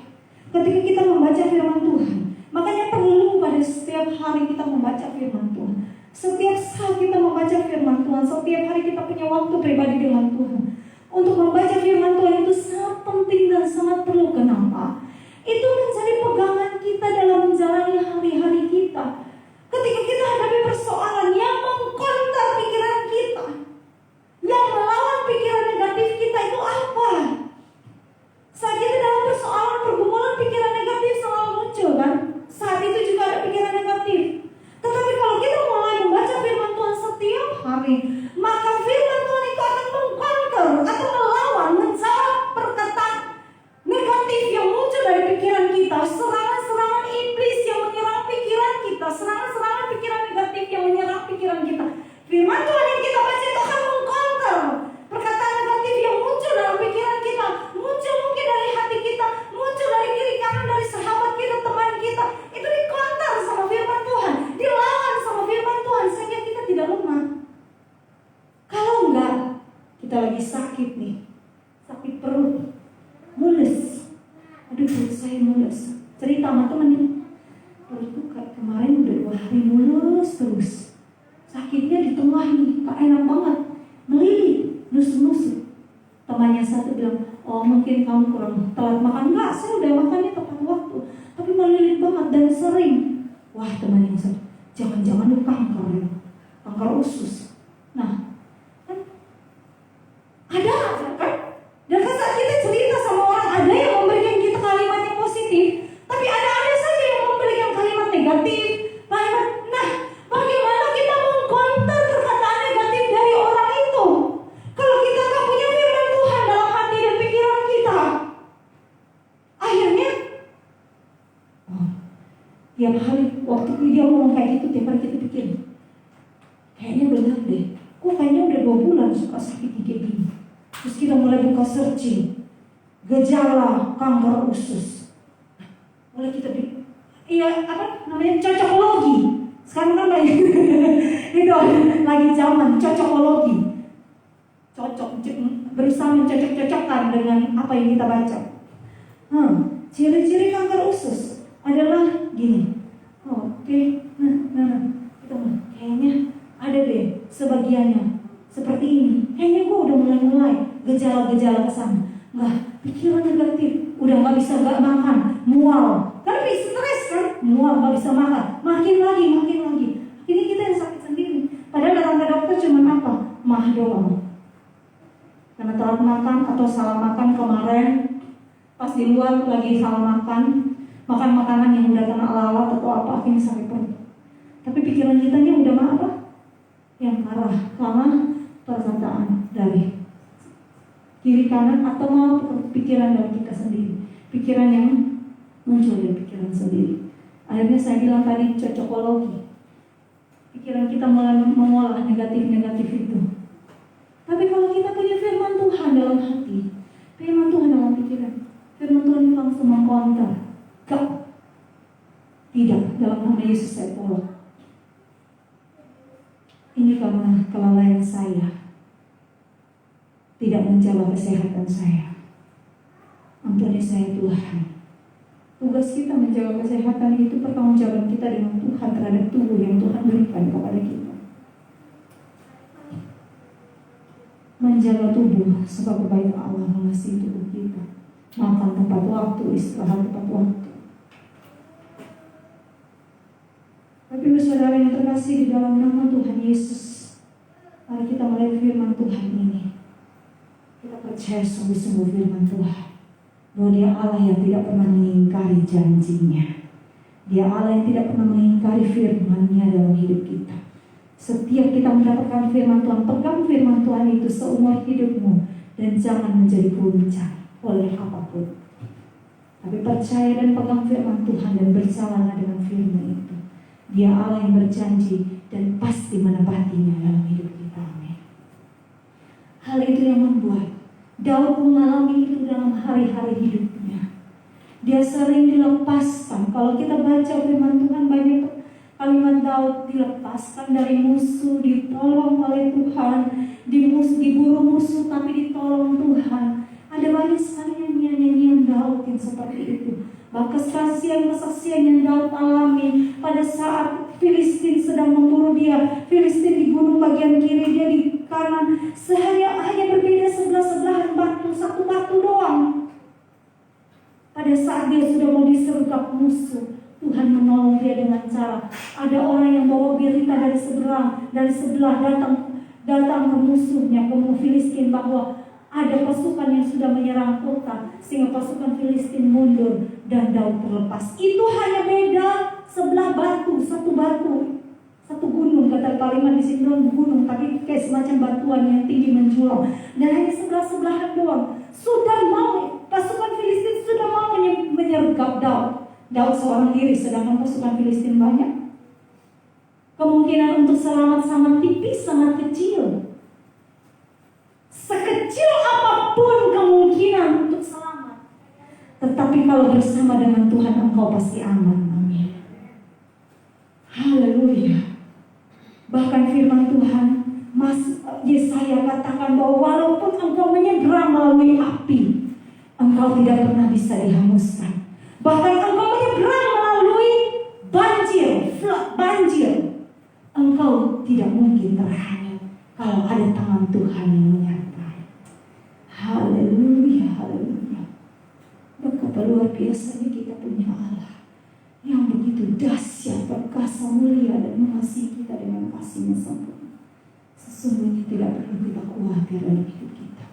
ketika kita membaca firman Tuhan, makanya perlu pada setiap hari kita membaca firman Tuhan. Setiap saat kita membaca firman Tuhan, setiap hari kita punya waktu pribadi dengan Tuhan. Untuk membaca firman Tuhan itu sangat penting dan sangat perlu. Kenapa? Itu menjadi pegangan kita dalam menjalani hari-hari kita. Ketika kita hadapi persoalan yang mengkonter pikiran kita, yang melawan pikiran negatif kita, itu apa? Saat kita dalam persoalan pergumulan, pikiran negatif selalu muncul kan? Saat itu juga ada pikiran negatif. Tetapi kalau kita mulai membaca firman Tuhan setiap hari, maka firman Tuhan itu akan mengkonter atau melawan, menjawab perkataan negatif yang muncul dari pikiran kita, serangan-serangan iblis yang menyerang pikiran kita, serangan-serangan pikiran negatif yang menyerang pikiran kita. Firman Tuhan yang kita baca itu akan mengkonter perkataan negatif yang muncul dalam pikiran kita, muncul mungkin dari hati kita, muncul dari kiri kanan, dari sahabat kita, teman kita. Itu dikonter sama firman Tuhan, dilawan sama firman Tuhan, sehingga kita tidak lemah. Kalau enggak, kita lagi sakit nih, sakit perut, mules. Aduh, perut saya mules. Cerita sama temennya, perutku kayak kemarin udah 2 hari mules terus. Sakitnya di tengah nih, gak enak banget, melilit, nusuk-nusuk. Temannya satu bilang, oh mungkin kamu kurang telat makan. Enggak, saya udah makannya tepat waktu, tapi melilit banget dan sering. Wah, temannya satu, jangan-jangan lu kanker usus. Nah, kan ada kan? Dan saat kita cerita sama orang, ada yang memberikan kita kalimat yang positif, tapi ada saja yang memberikan kalimat negatif. Nah, bagaimana kita mengkonter perkataan negatif dari orang itu? Kalau kita tak punya firman Tuhan dalam hati dan pikiran kita, akhirnya tiap hari waktu dia ngomong kayak gitu, tiap hari kita pikir, kayaknya benar deh, kok kayaknya udah 2 bulan suka sakit kayak gini. Terus kita mulai buka searching gejala kanker usus. Mulai kita cocokologi. Sekarang kan banyak itu lagi zaman cocokologi. Berusaha mencocok-cocokkan dengan apa yang kita baca. Ciri-ciri kanker usus adalah gini. Oke. Itu kayaknya ada deh sebagiannya seperti ini. Kayaknya gue udah mulai gejala-gejala kesana. Pikiran negatif, udah nggak bisa nggak makan, mual. Kan lebih stres kan, mual nggak bisa makan, makin lagi. Ini kita yang sakit sendiri. Padahal datang ke dokter cuma apa? Mah doang. Karena telat makan atau salah makan kemarin, pas di luar lagi salah makan makanan yang udah kena lalat atau apa, akhirnya sakit perut. Tapi pikiran kita ini udah apa? Yang marah, karena perkataan dari kiri kanan atau mau pikiran dari kita sendiri, pikiran yang muncul dari pikiran sendiri. Akhirnya saya bilang tadi cocokologi, pikiran kita mulai mengolah negatif itu. Tapi kalau kita punya firman Tuhan dalam hati, firman Tuhan dalam pikiran, firman Tuhan langsung mengkonter. Tidak, dalam nama Yesus saya tolak. Ini karena kelalaian saya, tidak menjaga kesehatan saya. Ampuni saya Tuhan. Tugas kita menjaga kesehatan itu pertanggungjawaban kita dengan Tuhan terhadap tubuh yang Tuhan berikan kepada kita. Menjaga tubuh sebab baik Allah mengasihi tubuh kita. Makan tepat waktu, istirahat tepat waktu. Tapi saudara yang terkasih di dalam nama Tuhan Yesus, mari kita mulai firman Tuhan ini. Kita percaya sungguh-sungguh firman Tuhan. bahwa Dia Allah yang tidak pernah mengingkari janjinya. Dia Allah yang tidak pernah mengingkari firman-Nya dalam hidup kita. Setiap kita mendapatkan firman Tuhan, pegang firman Tuhan itu seumur hidupmu dan jangan menjadi puncak oleh apapun. Tapi percaya dan pegang firman Tuhan dan berjalanlah dengan firman itu. Dia Allah yang berjanji dan pasti menepatinya dalam hidup kita. Amin. Hal itu yang membuat Daud mengalami itu dalam hari-hari hidupnya. Dia sering dilepaskan. Kalau kita baca firman Tuhan, banyak kalimat Daud dilepaskan dari musuh, ditolong oleh Tuhan, diburu musuh tapi ditolong Tuhan. Ada banyak sekali nyanyian Daud yang seperti itu. Bahkan kesaksian yang Daud alami pada saat Filistin sedang memburu dia. Filistin di gunung bagian kiri, dia di kanan. Hanya berbeda sebelah-sebelahan batu, satu batu doang. Pada saat dia sudah mau disergap musuh, Tuhan menolong dia dengan cara ada orang yang bawa berita dari sebelah datang ke musuhnya, ke Filistin, bahwa ada pasukan yang sudah menyerang kota, sehingga pasukan Filistin mundur dan Daud terlepas. Itu hanya beda sebelah batu, satu gunung, kata kalimat di sini gunung, tapi kayak semacam batuan yang tinggi menjulang, dan hanya sebelah-sebelahan doang. Pasukan Filistin sudah mau menyergap Daud. Daud seorang diri, sedangkan pasukan Filistin banyak. Kemungkinan untuk selamat sangat tipis, sangat kecil. Sekecil apapun kemungkinan untuk selamat, tetapi kalau bersama dengan Tuhan, engkau pasti aman. Amin. Haleluya. Bahkan firman Tuhan, Yesaya katakan bahwa walaupun engkau menyeberang melalui api, engkau tidak pernah bisa dihanguskan. Bahkan engkau menyeberang melalui banjir, engkau tidak mungkin terhanyut kalau ada tangan Tuhan yang menyertai. Haleluya, haleluya. Betapa luar biasanya kita punya Allah yang begitu dahsyat, perkasa, mulia, dan mengasihi kita dengan kasih-Nya sempurna. Sesungguhnya tidak perlu kita khawatir dalam hidup kita.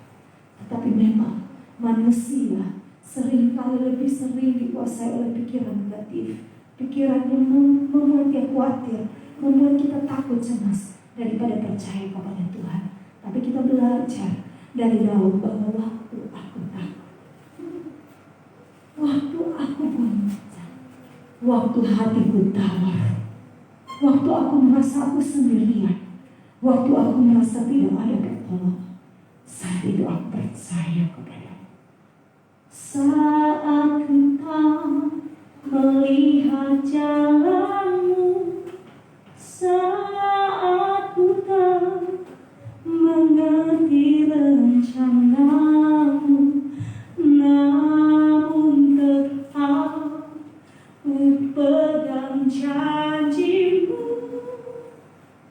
Tetapi memang manusia seringkali lebih sering dikuasai oleh pikiran negatif, pikiran yang membuat dia khawatir, membuat kita takut, cemas, daripada percaya kepada Tuhan. Tapi kita belajar dari Daud bahwa waktu aku takut, waktu aku goncang, waktu hatiku tawar, waktu aku merasa aku sendirian, waktu aku merasa tidak ada pertolongan, saat itu aku percaya kepada saat engkau melihat jalanmu, saat ku tak mengerti rencanamu, namun tetap ku pegang janjimu,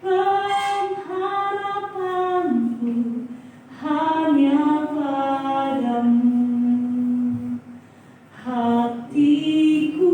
pengharapanku hanya padamu. Hatiku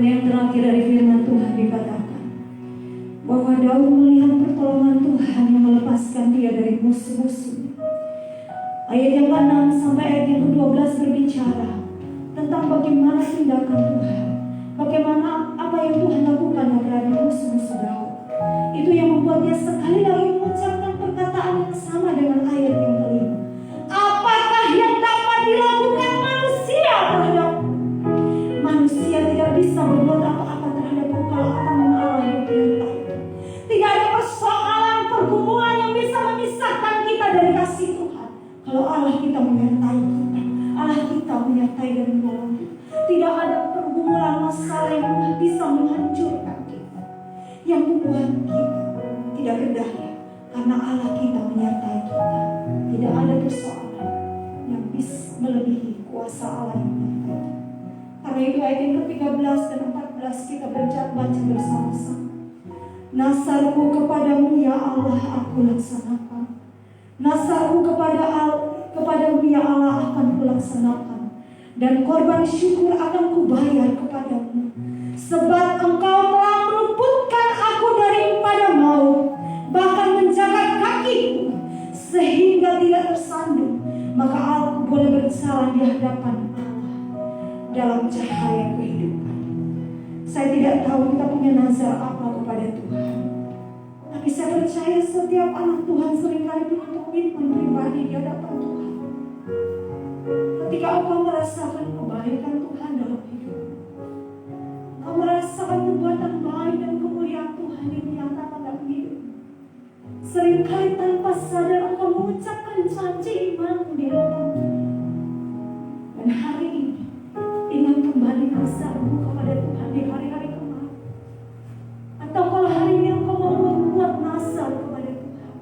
Dan yang terakhir dari firman Tuhan dikatakan bahwa Daud melihat pertolongan Tuhan yang melepaskan dia dari musuh-musuhnya. Ayat yang ke-6 sampai ayat yang ke-12 berbicara tentang bagaimana tindakan Tuhan, bagaimana apa yang Tuhan lakukan terhadap musuh-musuh Daud. Itu yang membuat dia sekali lagi mengucapkan perkataan yang sama dengan ayat yang kelima. Apakah yang dapat dilakukan manusia terhadapku? Manusia tidak bisa berbuat apa-apa terhadapku kalau tangan Allah yang menyertai. Tidak ada persoalan pergumulan yang bisa memisahkan kita dari kasih Tuhan kalau Allah kita menyertai kita. Allah kita menyertai dan menolong kita. Tidak ada pergumulan masalah yang bisa menghancurkan kita, yang membuat kita tidak berdaya, karena Allah kita menyertai kita. Tidak ada persoalan yang bisa melebihi kuasa Allah yang menyertai kita. Karena itu ayat yang ke-13 dan 14 kita baca bersama-sama. Nasarku kepadamu ya Allah aku laksanakan. Nasarku kepadamu ya Allah akan kulaksanakan. Dan korban syukur akan kubayar kepadamu. Sebab engkau telah meluputkan aku daripada maut, bahkan menjaga kakiku sehingga tidak tersandung. Maka aku boleh berjalan di hadapan Allah dalam cahaya kehidupan. Saya tidak tahu kita punya nazar apa kepada Tuhan, tapi saya percaya setiap anak Tuhan seringkali punya komitmen pribadi di hadapan Tuhan. Ketika engkau merasakan kebaikan Tuhan dalam hidup, engkau merasakan perbuatan baik dan kemuliaan Tuhan yang dinyatakan dalam hidup, seringkali tanpa sadar engkau mengucapkan janji imanmu di hadapan Tuhan. Dan hari ini ingat kembali nazarmu kepada Tuhan di hari-hari kemarin. Atau kalau hari ini engkau mau membuat nazar kepada Tuhan,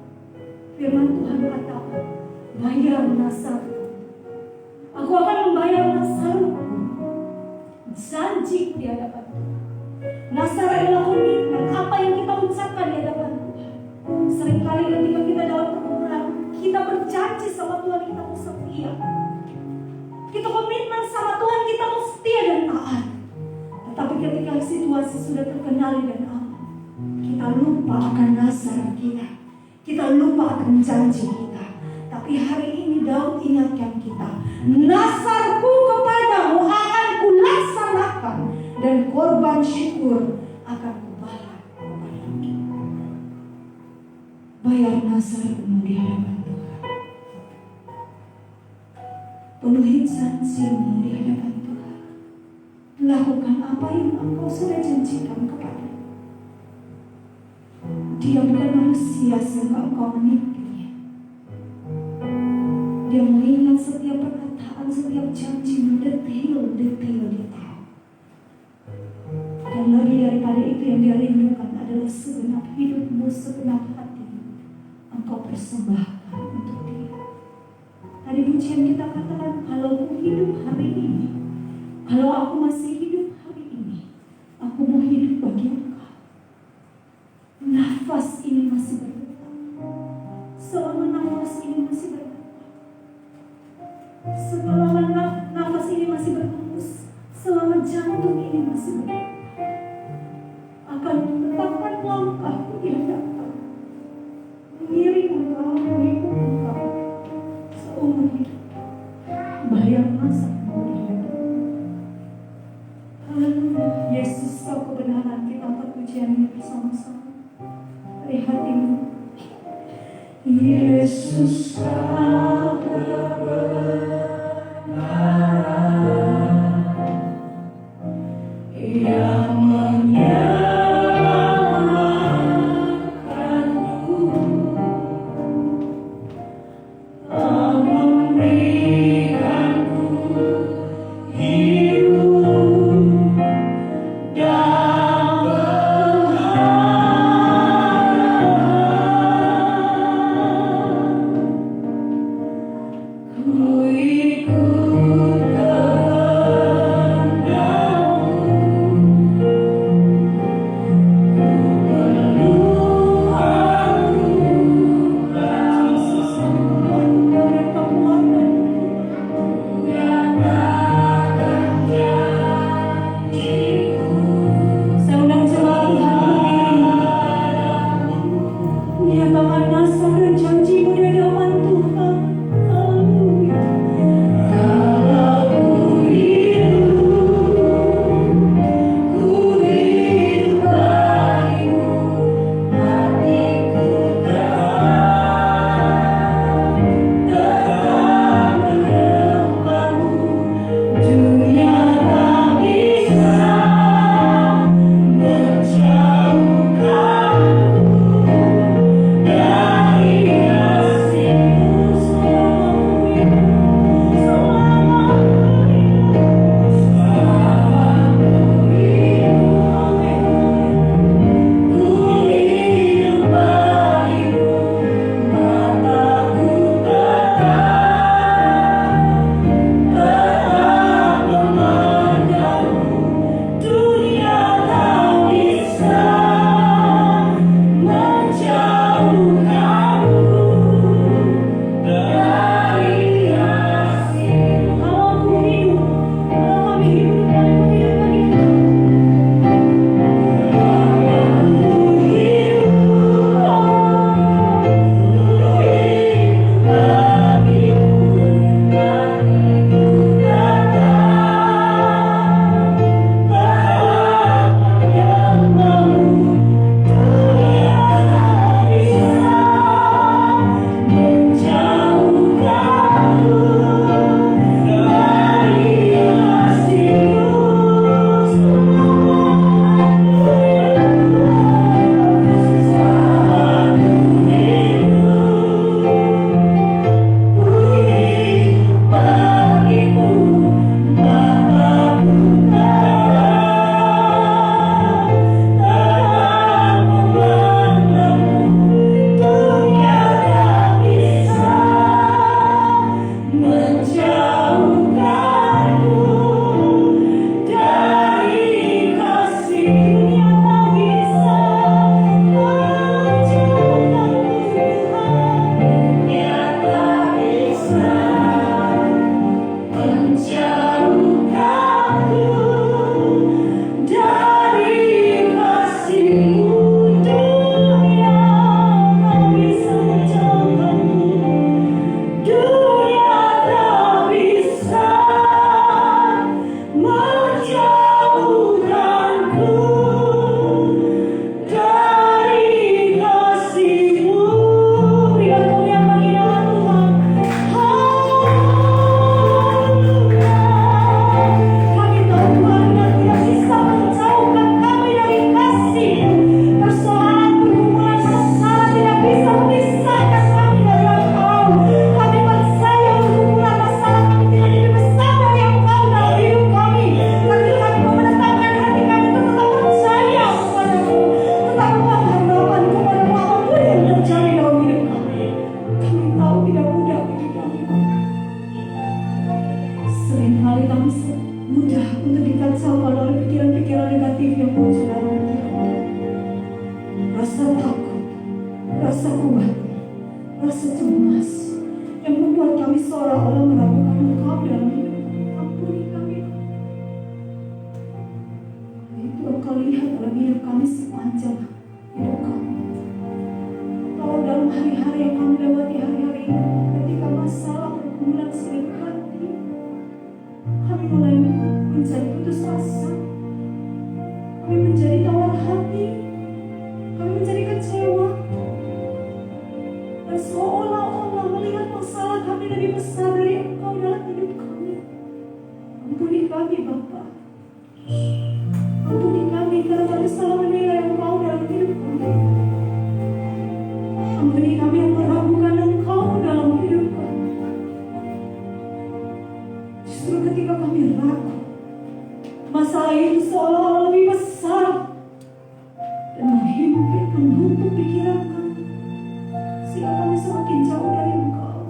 firman Tuhan katakan, bayar nazar. Aku akan membayar nazarku. Janji di hadapan Tuhan. Nazar adalah komitmen, apa yang kita ucapkan di hadapan Tuhan. Seringkali ketika kita dalam pergumulan, kita berjanji sama Tuhan kita mau setia. Kita komitmen sama Tuhan kita mau setia dan taat. Tetapi ketika situasi sudah terkendali dan aman, kita lupa akan nazar kita. Kita lupa akan janji kita. Tapi hari ini Daud ingatkan kita, nazarku kepadamu akan kulaksanakan dan korban syukur akan kubayar kepadamu. Bayar nazarmu di hadapan Tuhan. Penuhi janjimu di hadapan Tuhan. Lakukan apa yang engkau sudah janjikan kepada. Dia bukan manusia sehingga engkau menipunya. Dia mengingat setiap perkataan, setiap janjimu, detail dia tahu. Dan lebih daripada itu yang dia rindukan adalah segenap hidupmu, segenap hatimu engkau persembahkan untuk dia. Tadi pujian kita katakan, kalau aku hidup hari ini, kalau aku masih hidup hari ini, aku mau hidup bagi engkau. Nafas ini masih bergetar. Selama nafas ini masih bergetar, selama nafas ini masih berhembus, selama jantung ini masih bergetar, akan tetapkan langkahku di hadapan, mengiring engkau, mengikut engkau seumur hidup. Bayar nazarmu di hadapan. Haleluya. Yesus, kau kebenaran. Kita angkat pujian ini bersama-sama dari hatimu. Yesus, kau kebenaran yang menyelamatkanku, kau memberikanku hidup dan ku ikut kehendakmu. Engkau lihat dalam hidup kami sepanjang hidup kami. Kalau dalam hari-hari yang kami lewati hari-hari ini, ketika masalah bergumulan silih hati, kami mulai menjadi putus asa, kami menjadi tawar hati, kami menjadi kecewa, dan seolah-olah melihat masalah kami lebih besar dari Engkau dalam hidup kami. Ampuni kami, Bapa. Ampuni kami karena kami salah menilai Engkau dalam hidup kami. Ampuni kami yang meragukan Engkau dalam hidup kami. Justru ketika kami ragu, masalah itu seolah-olah lebih besar dan menghimpit, menumpuk pikiran kami, sehingga kami semakin jauh dari Engkau.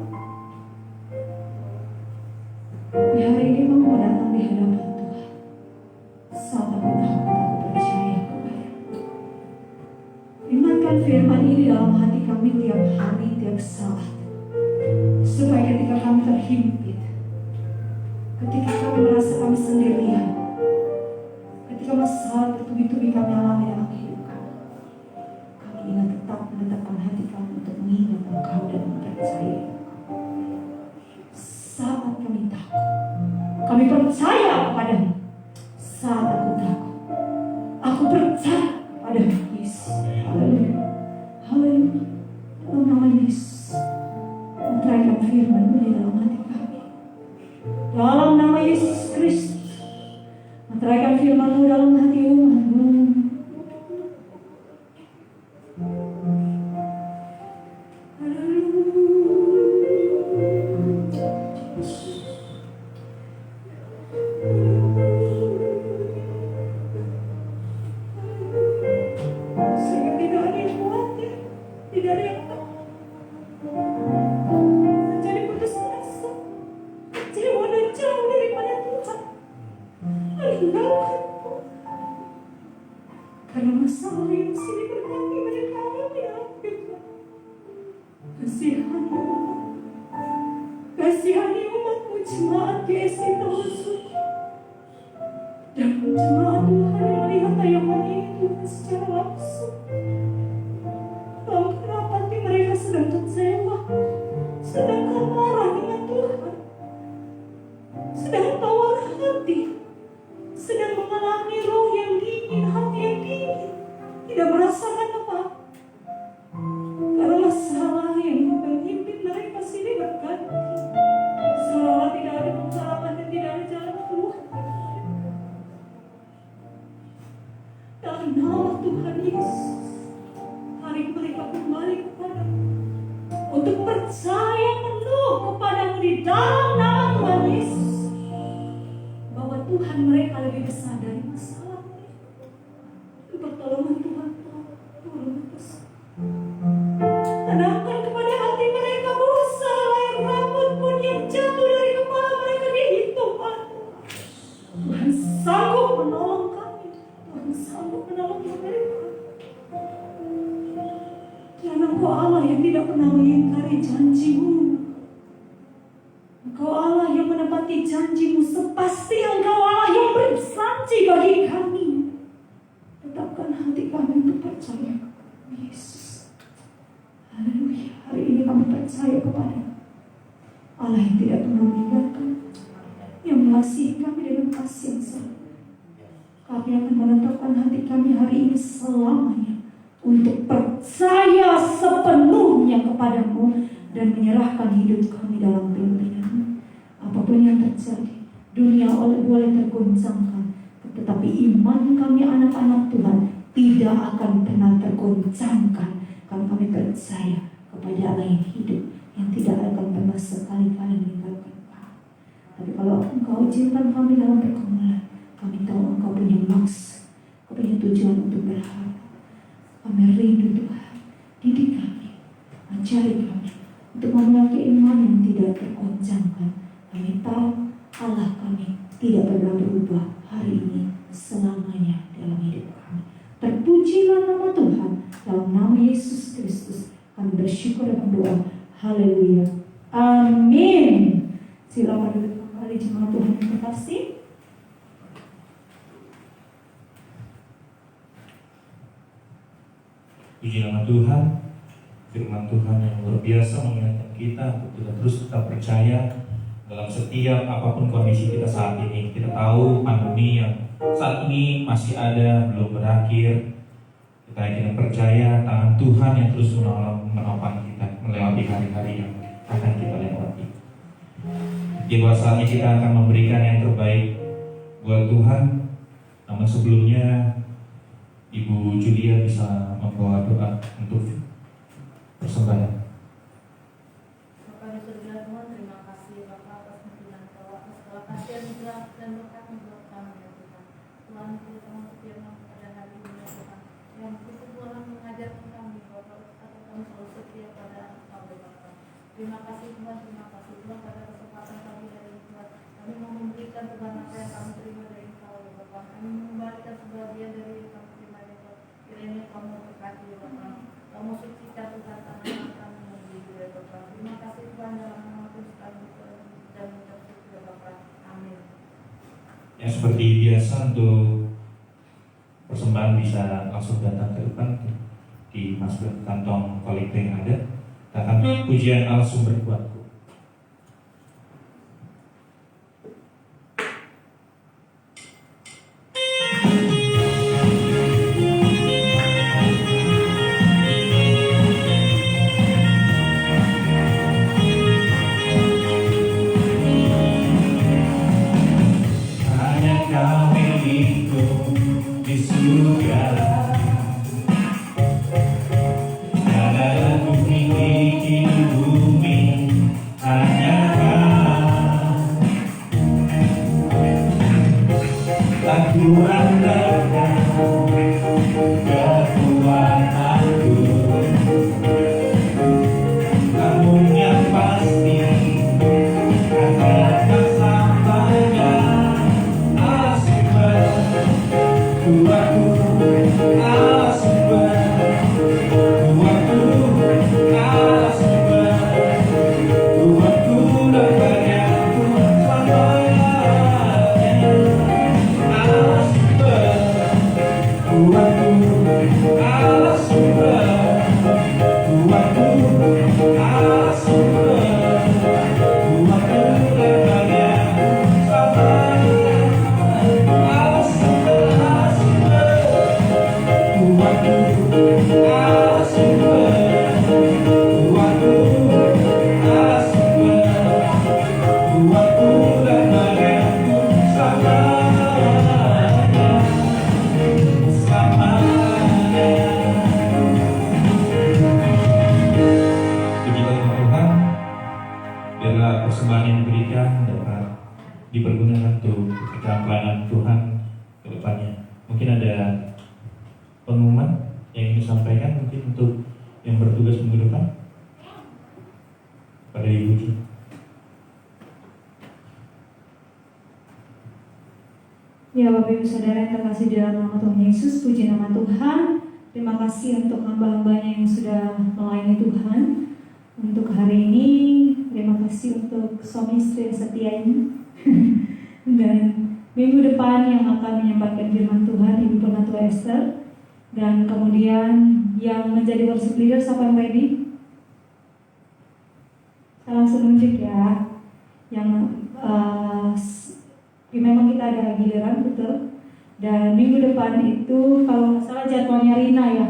Di hari ini kami mau datang di hadapan Tuhan. Saat aku takut, aku percaya kepada-Mu. Firmankan firman ini dalam hati kami tiap hari, tiap saat, supaya ketika kami terhimpit, ketika kami merasa kami sendirian, ketika masalah bertubi-tubi kami alami dalam hidup kami, kami ingin tetap menetapkan hati kami untuk mengingat Engkau dan mempercayai Engkau. Saat kami takut, kami percaya kepada-Mu. Saat aku takut, aku percaya pada-Mu, Yesus. Haleluya, haleluya. Dalam nama Yesus, menerangkan firman-Mu di dalam hati kami. Dalam nama Yesus Kristus, menerangkan firman-Mu dalam hati umat-Mu. Sehingga tidak ada yang khawatir, tidak ada yang takut, menjadi putus asa, kecewa dan jauh daripada Tuhan, meninggalkan Tuhan. Karena masalah yang sini berganti pada kami dalam hidup. Kasihani umat, kasihani umat-Mu jemaat GSI Tahusuki, dan jemaat Tuhan yang melihat tayangan ini Tuhan secara langsung. Dalam hati mereka sedang kecewa, sedang marah dengan Tuhan, sedang tawar hati, sedang mengalami roh yang dingin, hati yang dingin, tidak merasakan apa-apa. Karena masalah yang menghimpit mereka sini berganti, seolah tidak ada pengharapan dan tidak ada jalan keluar. Dalam nama Tuhan Yesus, tarik mereka kembali kepada-Mu, untuk percaya penuh kepada-Mu di dalam nama Tuhan Yesus, bahwa Tuhan mereka lebih besar dari masalah mereka. Pertolongan Tuhan turun atas. Tanamkan kepada hati mereka bahwa selai rambut pun yang jatuh dari kepala mereka dihitung oleh Tuhan. Tuhan sanggup menolong kami, Tuhan sanggup menolong mereka. Karena Engkau Allah yang tidak pernah mengingkari janji-Mu. Engkau Allah yang menepati janji-Mu, sepasti Engkau Allah yang berjanji bagi kami. Tetapkan hati kami untuk percaya kepada Yesus. Haleluya. Hari ini kami percaya kepada Allah yang tidak pernah meninggalkan, yang mengasihi kami dengan kasih yang sama. Kami akan menetapkan hati kami hari ini selamanya untuk percaya sepenuhnya kepada-Mu dan menyerahkan hidup kami dalam pimpinan-Mu. Apapun yang terjadi, dunia boleh tergoncangkan, tetapi iman kami anak-anak Tuhan tidak akan pernah tergoncangkan kalau kami percaya kepada Allah yang hidup, yang tidak akan pernah sekali-kali meninggalkan kami. Tapi kalau Engkau izinkan kami dalam pergumulan, kami tahu Engkau punya maksud, Engkau punya tujuan untuk berharap. Kami rindu Tuhan, didik kami, ajari kami untuk memiliki iman yang tidak tergoncangkan. Kami tahu Allah kami tidak pernah berubah hari ini selamanya dalam hidup kami. Terpujilah nama Tuhan. Dalam nama Yesus Kristus kami bersyukur dan berdoa. Haleluya. Amin. Silakan duduk kembali jemaat Tuhan yang terkasih. Puji nama Tuhan, firman Tuhan yang luar biasa mengingatkan kita untuk kita terus tetap percaya dalam setiap apapun kondisi kita saat ini. Kita tahu pandemi yang saat ini masih ada, belum berakhir. Kita yakin percaya tangan Tuhan yang terus menopang kita melewati hari-hari yang akan kita lewati. Di bawah saatnya kita akan memberikan yang terbaik buat Tuhan. Namun sebelumnya Ibu Julia bisa membawa doa untuk persembahan. Bapak di surga Tuhan, terima kasih Bapak atas pimpinan Kau, atas segala kasih anugerah dan berkat buat kami ya Tuhan. Tuhan kita mau firman pada hari ini ya Tuhan, yang itu Tuhan mengajarkan kami Bapak, agar kami selalu setia pada Kau ya Bapak. Terima kasih Tuhan pada kesempatan kami hari ini Tuhan. Kami mau memberikan Tuhan apa yang kami terima dari Kau ya Bapak. Kami mengembalikan sebagian dari yang kami terima ya Bapak. Kiranya Kau memberkati ya Bapak. Kau mau sucikan Tuhan tangan kami menjadi ya Bapak. Terima kasih Tuhan dalam nama Kristus kami dan mengucap syukur ya Bapak. Amin. Ya, seperti biasa untuk persembahan bisa langsung datang ke depan di masuk kantong kolektor yang ada. Kita akan pujian Allah sumber kuatku. Persembahan yang diberikan dapat dipergunakan untuk pelayanan Tuhan ke depannya. Mungkin ada pengumuman yang ingin disampaikan mungkin untuk yang bertugas minggu depan pada Ibu Ju. Ya Bapak Ibu Saudara yang terkasih di dalam nama Tuhan Yesus, puji nama Tuhan. Terima kasih untuk hamba-hambanya yang sudah melayani Tuhan. Untuk hari ini, terima kasih untuk suami istri yang setia ini. Dan minggu depan yang akan menyampaikan firman Tuhan, Ibu Penatua Esther. Dan kemudian yang menjadi worship leader, siapa yang ready? Saya langsung nunjuk ya. Yang memang kita ada giliran, betul. Dan minggu depan itu kalau nggak salah jadwalnya Rina ya.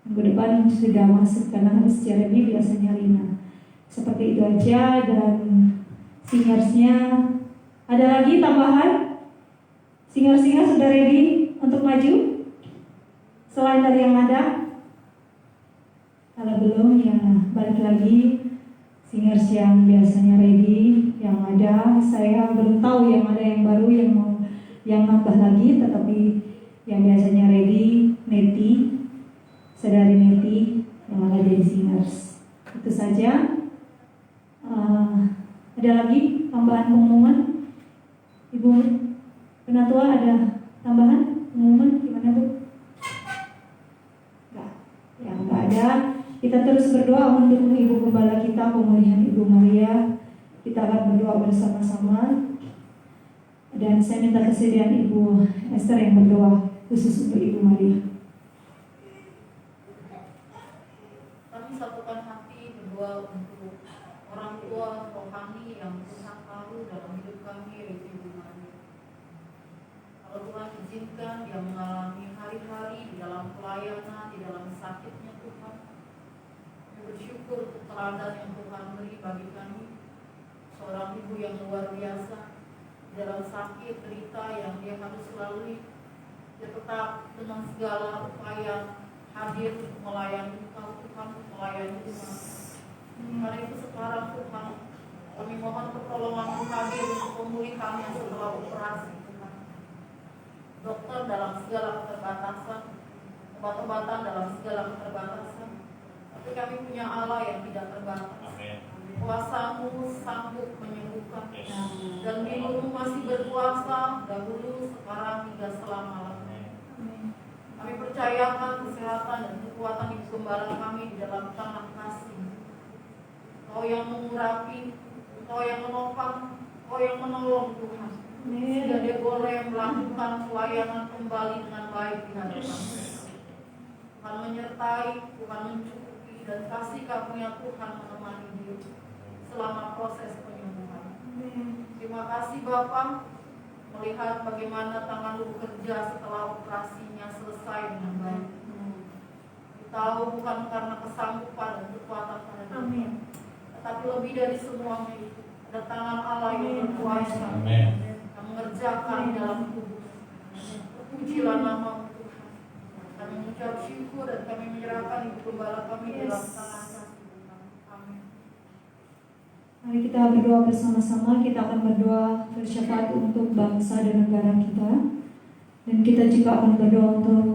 Minggu depan sudah masuk karena harus Jeremy, biasanya Rina. Seperti itu aja. Dan singersnya ada lagi tambahan? Singer-singer sudah ready untuk maju? Selain dari yang ada? Kalau belum ya balik lagi. Singers yang biasanya ready, yang ada, saya belum tahu yang ada yang baru yang mau yang nambah lagi, tetapi yang biasanya ready, Neti, saudari Neti yang akan jadi singers. Itu saja. Ada lagi tambahan pengumuman? Ibu Penatua ada tambahan pengumuman gimana Bu? Enggak, ya enggak ada. Kita terus berdoa untuk Ibu Gembala kita, pemulihan Ibu Maria. Kita akan berdoa bersama-sama. Dan saya minta kesediaan Ibu Esther yang berdoa khusus untuk Ibu Maria. sakitnya Tuhan. Kami bersyukur untuk teladan yang Tuhan beri bagi kami. Seorang ibu yang luar biasa dalam sakit, derita yang dia harus lalui. Dia tetap dengan segala upaya hadir untuk melayani Engkau Tuhan, melayani umat. Karena itu sekarang Tuhan, kami mohon pertolongan hadir untuk pemulihan yang setelah operasi Tuhan. Dokter dalam segala keterbatasan, obat-obatan dalam segala keterbatasan. Tapi kami punya Allah yang tidak terbatas. Amin. Kuasa-Mu sanggup menyembuhkan. Yes. Dan Diri-Mu masih berkuasa dahulu, sekarang, hingga selama-lamanya. Kami percayakan kesehatan dan kekuatan Ibu Gembala kami di dalam tangan kasih. Kau yang mengurapi, Kau yang menopang, Kau yang menolong Tuhan. Sehingga dia boleh melakukan pelayanan kembali dengan baik di hadapan. Tuhan menyertai, Tuhan mencukupi, dan kasih karunia Tuhan menemani dia selama proses penyembuhan. Terima kasih Bapak, melihat bagaimana tangan-Mu bekerja setelah operasinya selesai dengan baik. Kita tahu bukan karena kesanggupan dan kekuatan pada diri, tetapi lebih dari semuanya itu ada tangan Allah yang berkuasa yang mengerjakan di dalam tubuh. Terpujilah nama Tuhan. Kami mengucap syukur dan kami menyerahkan Ibu Gembala kami dalam tangan kasih Tuhan. Amin. Mari kita berdoa bersama-sama. Kita akan berdoa bersyafaat untuk bangsa dan negara kita. Dan kita juga akan berdoa untuk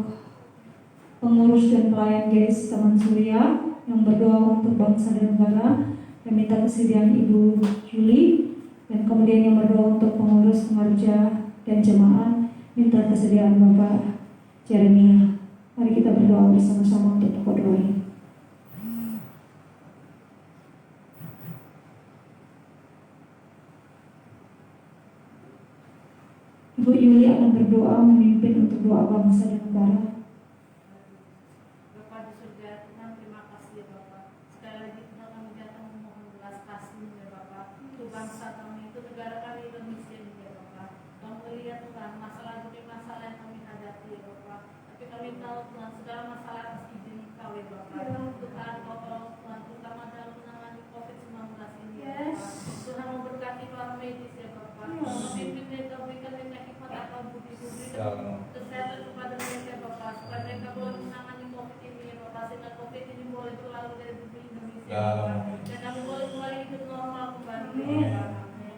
pengurus dan pelayan GS Taman Surya yang berdoa untuk bangsa dan negara dan minta kesediaan Ibu Juli, dan kemudian yang berdoa untuk pengurus, pengerja, dan jemaat minta kesediaan Bapak Jeremia. Mari kita berdoa bersama-sama untuk pokok doa ini. Ibu Yuli akan berdoa memimpin untuk doa bangsa dan negara. Bapa di surga, Tuhan terima kasih ya Bapak. Sekali lagi Tuhan kami datang memohon belas kasih ya Bapak. Untuk bangsa kami, itu negara kami Indonesia ini ya Bapak. Kami melihat Tuhan masalah demi masalah yang kami hadapi ya Bapak. Tapi kami tahu Tuhan segala masalah atas izin Kau ya Bapak. Tuhan Kau tahu Tuhan, terutama dalam menangani COVID-19 ini ya Bapak. Tuhan memberkati para medis ya Bapak. Memimpin mereka, berikan mereka hikmat atau budi-budi kesehatan kepada mereka Bapak, supaya mereka boleh menangani COVID ini ya Bapak, sehingga COVID ini boleh berlalu dari bumi Indonesia ya Bapak, dan kami boleh kembali hidup normal kembali ya Bapak.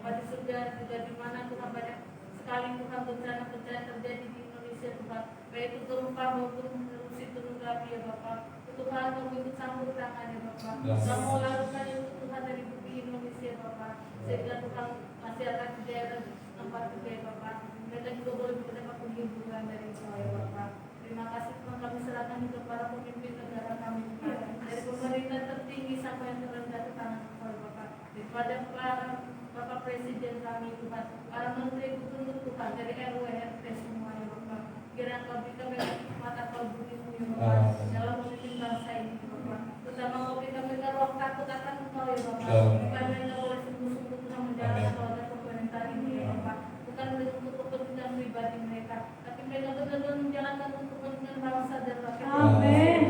Bapak di surga juga di mana Tuhan banyak sekali Tuhan bencana-bencana terjadi di Indonesia Tuhan, baik itu gempa maupun erupsi gunung berapi ya Bapak. Tuhan kami ikut sambut tangan ya Bapak, dan mau lakukan itu Tuhan dari bumi Indonesia Bapak, sehingga Tuhan masyarakat di daerah tempat juga ya Bapak, mereka juga boleh mendapat penghiburan dari Engkau ya Bapak. Terima kasih Tuhan, kami serahkan juga para pemimpin negara kami Tuhan, dari pemerintah tertinggi sampai yang terendah ke tangan Engkau ya Bapak, daripada para Bapak Presiden kami Tuhan, para menteri gubernur Tuhan, dari RW RT semua ya Bapak. Kiranya Kau berikan mereka hikmat atau budi-Mu ya Bapak, dalam memimpin bangsa ini ya Bapak. Terutama Kau berikan mereka roh takut akan Engkau ya Bapak, supaya mereka boleh sungguh-sungguh Tuhan menjalankan roda pemerintah ini ya Bapak. Bukan untuk kepentingan pribadi mereka, tapi mereka benar-benar menjalankan untuk kepentingan bangsa dan rakyat. Amin.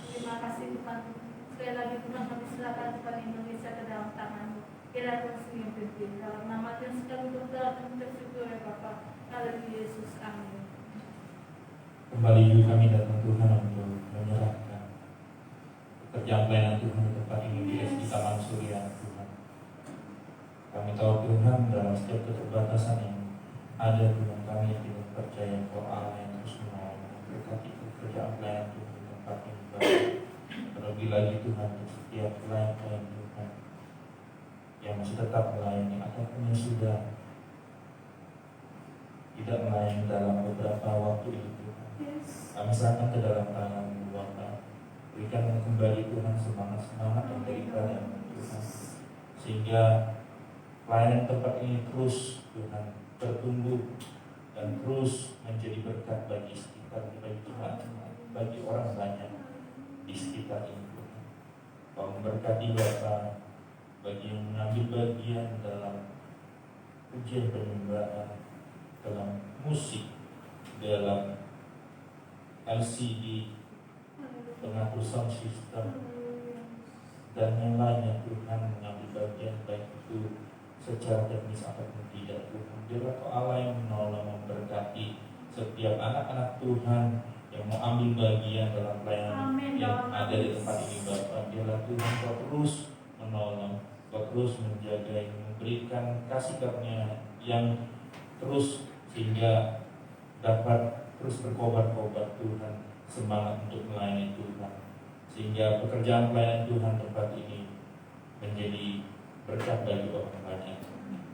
Terima kasih Tuhan. Sekali lagi Tuhan kami serahkan Tuhan Indonesia ke dalam tangan-Mu. Kiranya Tuhan sendiri pimpin dalam nama Tuhan sekali berdoa dan bersyukur ya Bapak. Haleluya Yesus, amin. Kembali juga kami datang Tuhan untuk menyerahkan pekerjaan pelayanan Tuhan di tempat ini di SD Taman Surya Tuhan. Kami tahu Tuhan dalam setiap keterbatasan yang ada Tuhan, kami tidak percaya bahwa Allah yang terus menolong berkati pekerjaan pelayanan Tuhan di tempat ini Bapak. Terlebih lagi Tuhan untuk setiap pelayan Tuhan yang masih tetap melayani ataupun yang sudah tidak melayani dalam beberapa waktu ini Tuhan. Kami serahkan ke dalam tangan-Mu Bapa. Berikan kembali Tuhan semangat-semangat yang daripada Tuhan, sehingga pelayanan tempat ini terus Tuhan bertumbuh dan terus menjadi berkat bagi sekitar, bagi Tuhan, bagi orang banyak di sekitar ini Tuhan. Kau memberkati Bapa bagi yang mengambil bagian dalam ujian penyembahan, dalam musik, dalam LCD, pengatur sound system, dan yang lainnya Tuhan mengambil bagian baik itu secara teknis ataupun tidak Tuhan. Biarlah Kau Allah yang menolong, memberkati setiap anak-anak Tuhan yang mau ambil bagian dalam pelayanan yang ada di tempat ini Bapak. Biarlah Tuhan Kau terus menolong, Kau terus menjaga, memberikan kasih karunia yang terus sehingga dapat terus berkobar-kobar Tuhan, semangat untuk melayani Tuhan, sehingga pekerjaan pelayanan Tuhan tempat ini menjadi berkat bagi orang banyak.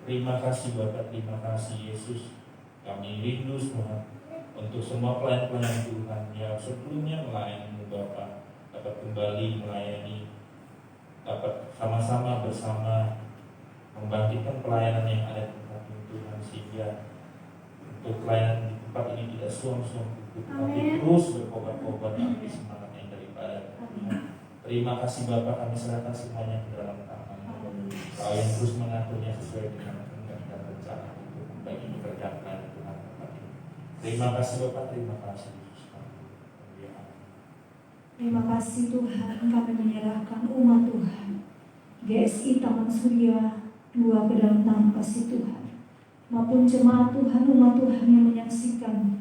Terima kasih Bapak, terima kasih Yesus. Kami rindu Tuhan untuk semua pelayan-pelayan Tuhan yang sebelumnya melayani Bapak dapat kembali melayani, dapat sama-sama bersama membangkitkan pelayanan yang ada di tempat ini Tuhan, sehingga untuk pelayanan di tempat ini tidak suam-suam tapi terus berkobar-kobar nanti semangat yang daripada Tuhan. Terima kasih Bapak, kami serahkan semuanya ke dalam tangan Kau yang terus mengaturnya sesuai dengan kehendak dan rencana Tuhan bagi pekerjaan pelayanan Tuhan tempat ini. Terima kasih Bapak, terima kasih Yesus. Terima kasih Tuhan, kami menyerahkan umat Tuhan GSI Taman Surya 2 ke dalam tangan kasih Tuhan, maupun jemaat Tuhan, umat Tuhan yang menyaksikan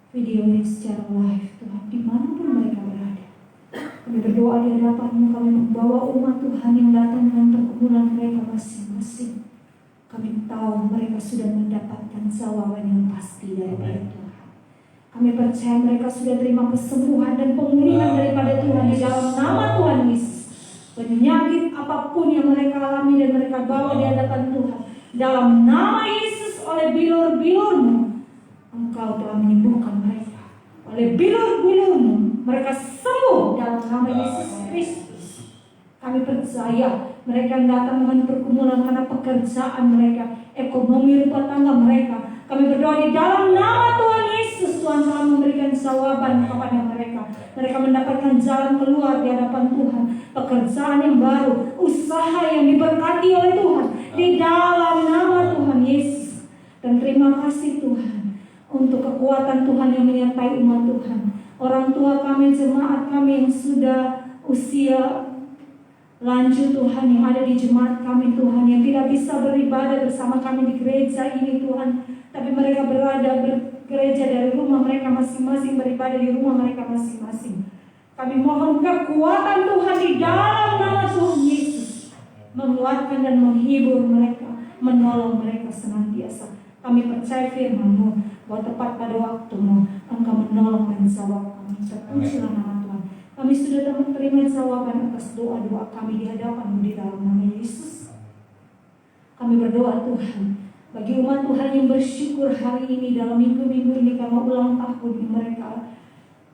video ini secara live Tuhan, dimanapun mereka berada. Kami berdoa di hadapan-Mu, kami membawa umat Tuhan yang datang dengan pergumulan mereka masing-masing. Kami tahu mereka sudah mendapatkan jawaban yang pasti dari Tuhan. Kami percaya mereka sudah terima kesembuhan dan pemulihan daripada Tuhan di dalam nama Tuhan Yesus. Penyakit apapun yang mereka alami dan mereka bawa di hadapan Tuhan, dalam nama Yesus, oleh bilur-bilur-Mu Engkau telah menyembuhkan mereka. Oleh bilur-bilur-Mu mereka sembuh dalam nama Yesus Kristus. Kami percaya mereka yang datang dengan pergumulan karena pekerjaan mereka, ekonomi rumah tangga mereka, kami berdoa di dalam nama Tuhan Yesus, Tuhan telah memberikan jawaban kepada mereka. Mereka mendapatkan jalan keluar di hadapan Tuhan, pekerjaan yang baru, usaha yang diberkati oleh Tuhan di dalam nama Tuhan Yesus. Dan terima kasih Tuhan untuk kekuatan Tuhan yang menyertai umat Tuhan. Orang tua kami, jemaat kami yang sudah usia lanjut Tuhan, yang ada di jemaat kami Tuhan, yang tidak bisa beribadah bersama kami di gereja ini Tuhan, tapi mereka bergereja dari rumah mereka masing-masing, beribadah di rumah mereka masing-masing. Kami mohon kekuatan Tuhan di dalam nama Tuhan Yesus, menguatkan dan menghibur mereka, menolong mereka senantiasa. Kami percaya firman-Mu bahwa tepat pada waktu-Mu Engkau menolong dan menjawab kami. Terpujilah nama Tuhan. Kami sudah menerima jawaban atas doa-doa kami di hadapan-Mu di dalam nama Yesus. Kami berdoa Tuhan bagi umat Tuhan yang bersyukur hari ini dalam minggu-minggu ini karena ulang tahun yang mereka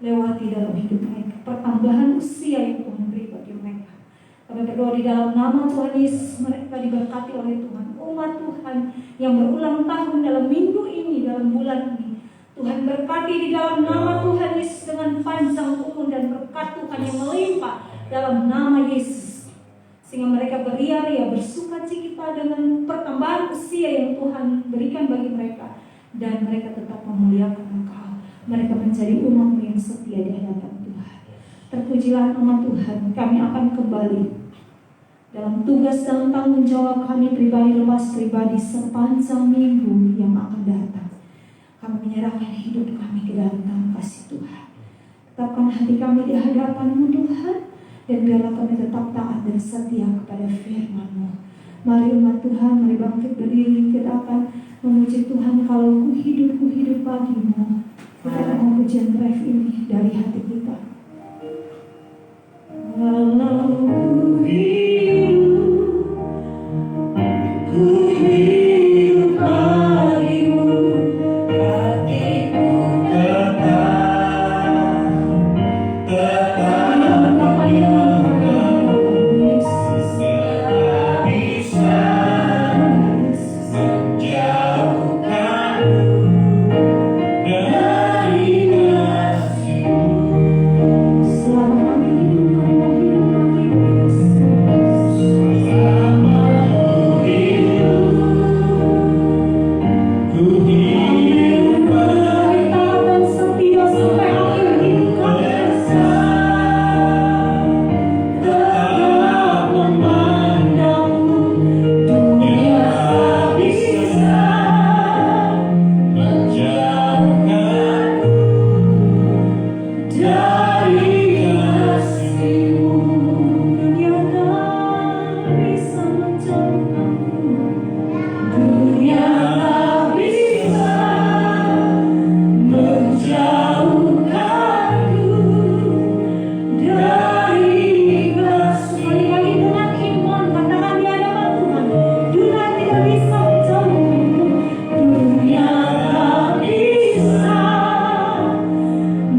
lewati dalam hidup mereka, pertambahan usia yang Tuhan beri bagi mereka. Kami berdoa di dalam nama Tuhan Yesus, mereka diberkati oleh Tuhan. Umat Tuhan yang berulang tahun dalam minggu ini, dalam bulan ini, Tuhan berkati di dalam nama Tuhan Yesus dengan panjang umur dan berkat Tuhan yang melimpah dalam nama Yesus. Sehingga mereka beria-ria, bersuka cita dengan pertambahan usia yang Tuhan berikan bagi mereka. Dan mereka tetap memuliakan Engkau. Mereka menjadi umat yang setia di hadapan Tuhan. Terpujilah nama Tuhan. Kami akan kembali dalam tugas dan tanggung jawab kami pribadi lepas pribadi sepanjang minggu yang akan datang. Kami menyerahkan hidup kami ke dalam tangan kasih Tuhan. Tetapkan hati kami di hadapan-Mu Tuhan, dan biarlah kami tetap taat dan setia kepada firman-Mu. Mari umat Tuhan, mari bangkit berdiri ke depan memuji Tuhan. Kalau ku hidup bagimu. Kita akan pujian ref ini dari hati kita. Walau ku hidup bagimu, hatiku tetap Yesus, tak bisa menjauhkanmu dari kasih-Mu. dari kasih-Mu. Dunia tak bisa menjauhkanmu, dunia tak bisa menjauhkanku dari kasih. Sekali lagi dengan iman katakan di hadapan Tuhan, dunia tidak bisa menjauhkanmu, dunia tak bisa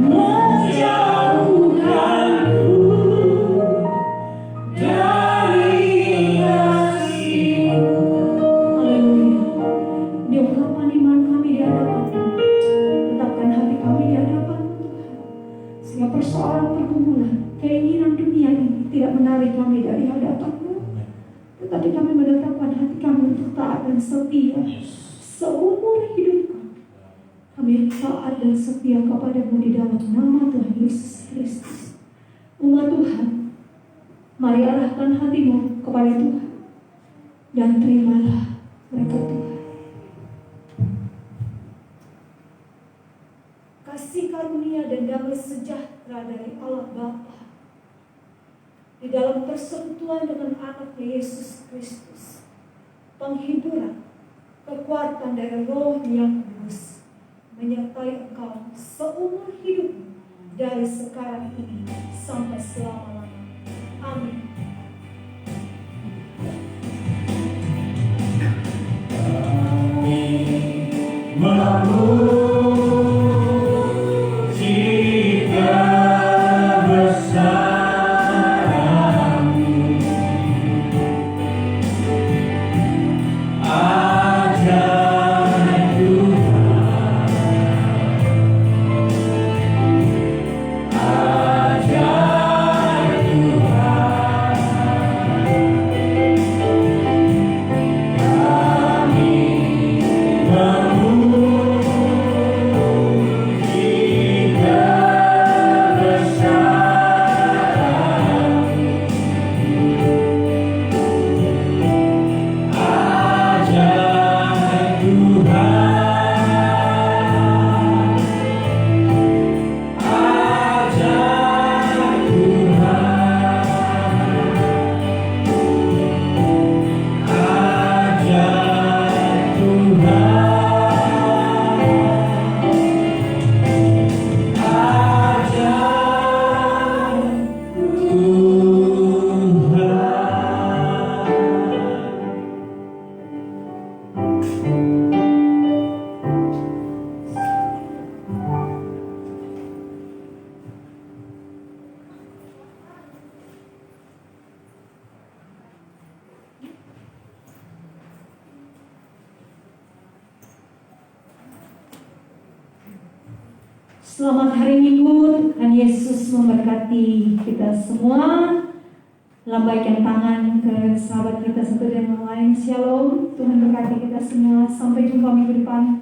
menjauhkanku dari kasih-Mu. Haleluya. Di ungkapan iman kami di hadapan Tuhan, tetapkan hati kami di hadapan Tuhan, sehingga persoalan pergumulan, keinginan dunia ini tidak menarik kami dari hadapan-Mu, tetapi kami menetapkan hati kami untuk taat dan setia seumur hidup kami. Kami taat dan setia kepada-Mu di dalam nama Tuhan Yesus Kristus. Umat Tuhan, mari arahkan hatimu kepada Tuhan dan terimalah berkat Tuhan. Kasih karunia dan damai sejahtera dari Allah Bapa di dalam persekutuan dengan anaknya Yesus Kristus, penghiburan, kekuatan dari Roh yang kudus menyertai engkau seumur hidup dari sekarang ini sampai selama-lamanya. Amin. Selamat hari Minggu, Tuhan Yesus memberkati kita semua. Lambaikan tangan ke sahabat kita satu dan yang lain. Shalom, Tuhan berkati kita semua. Sampai jumpa minggu depan.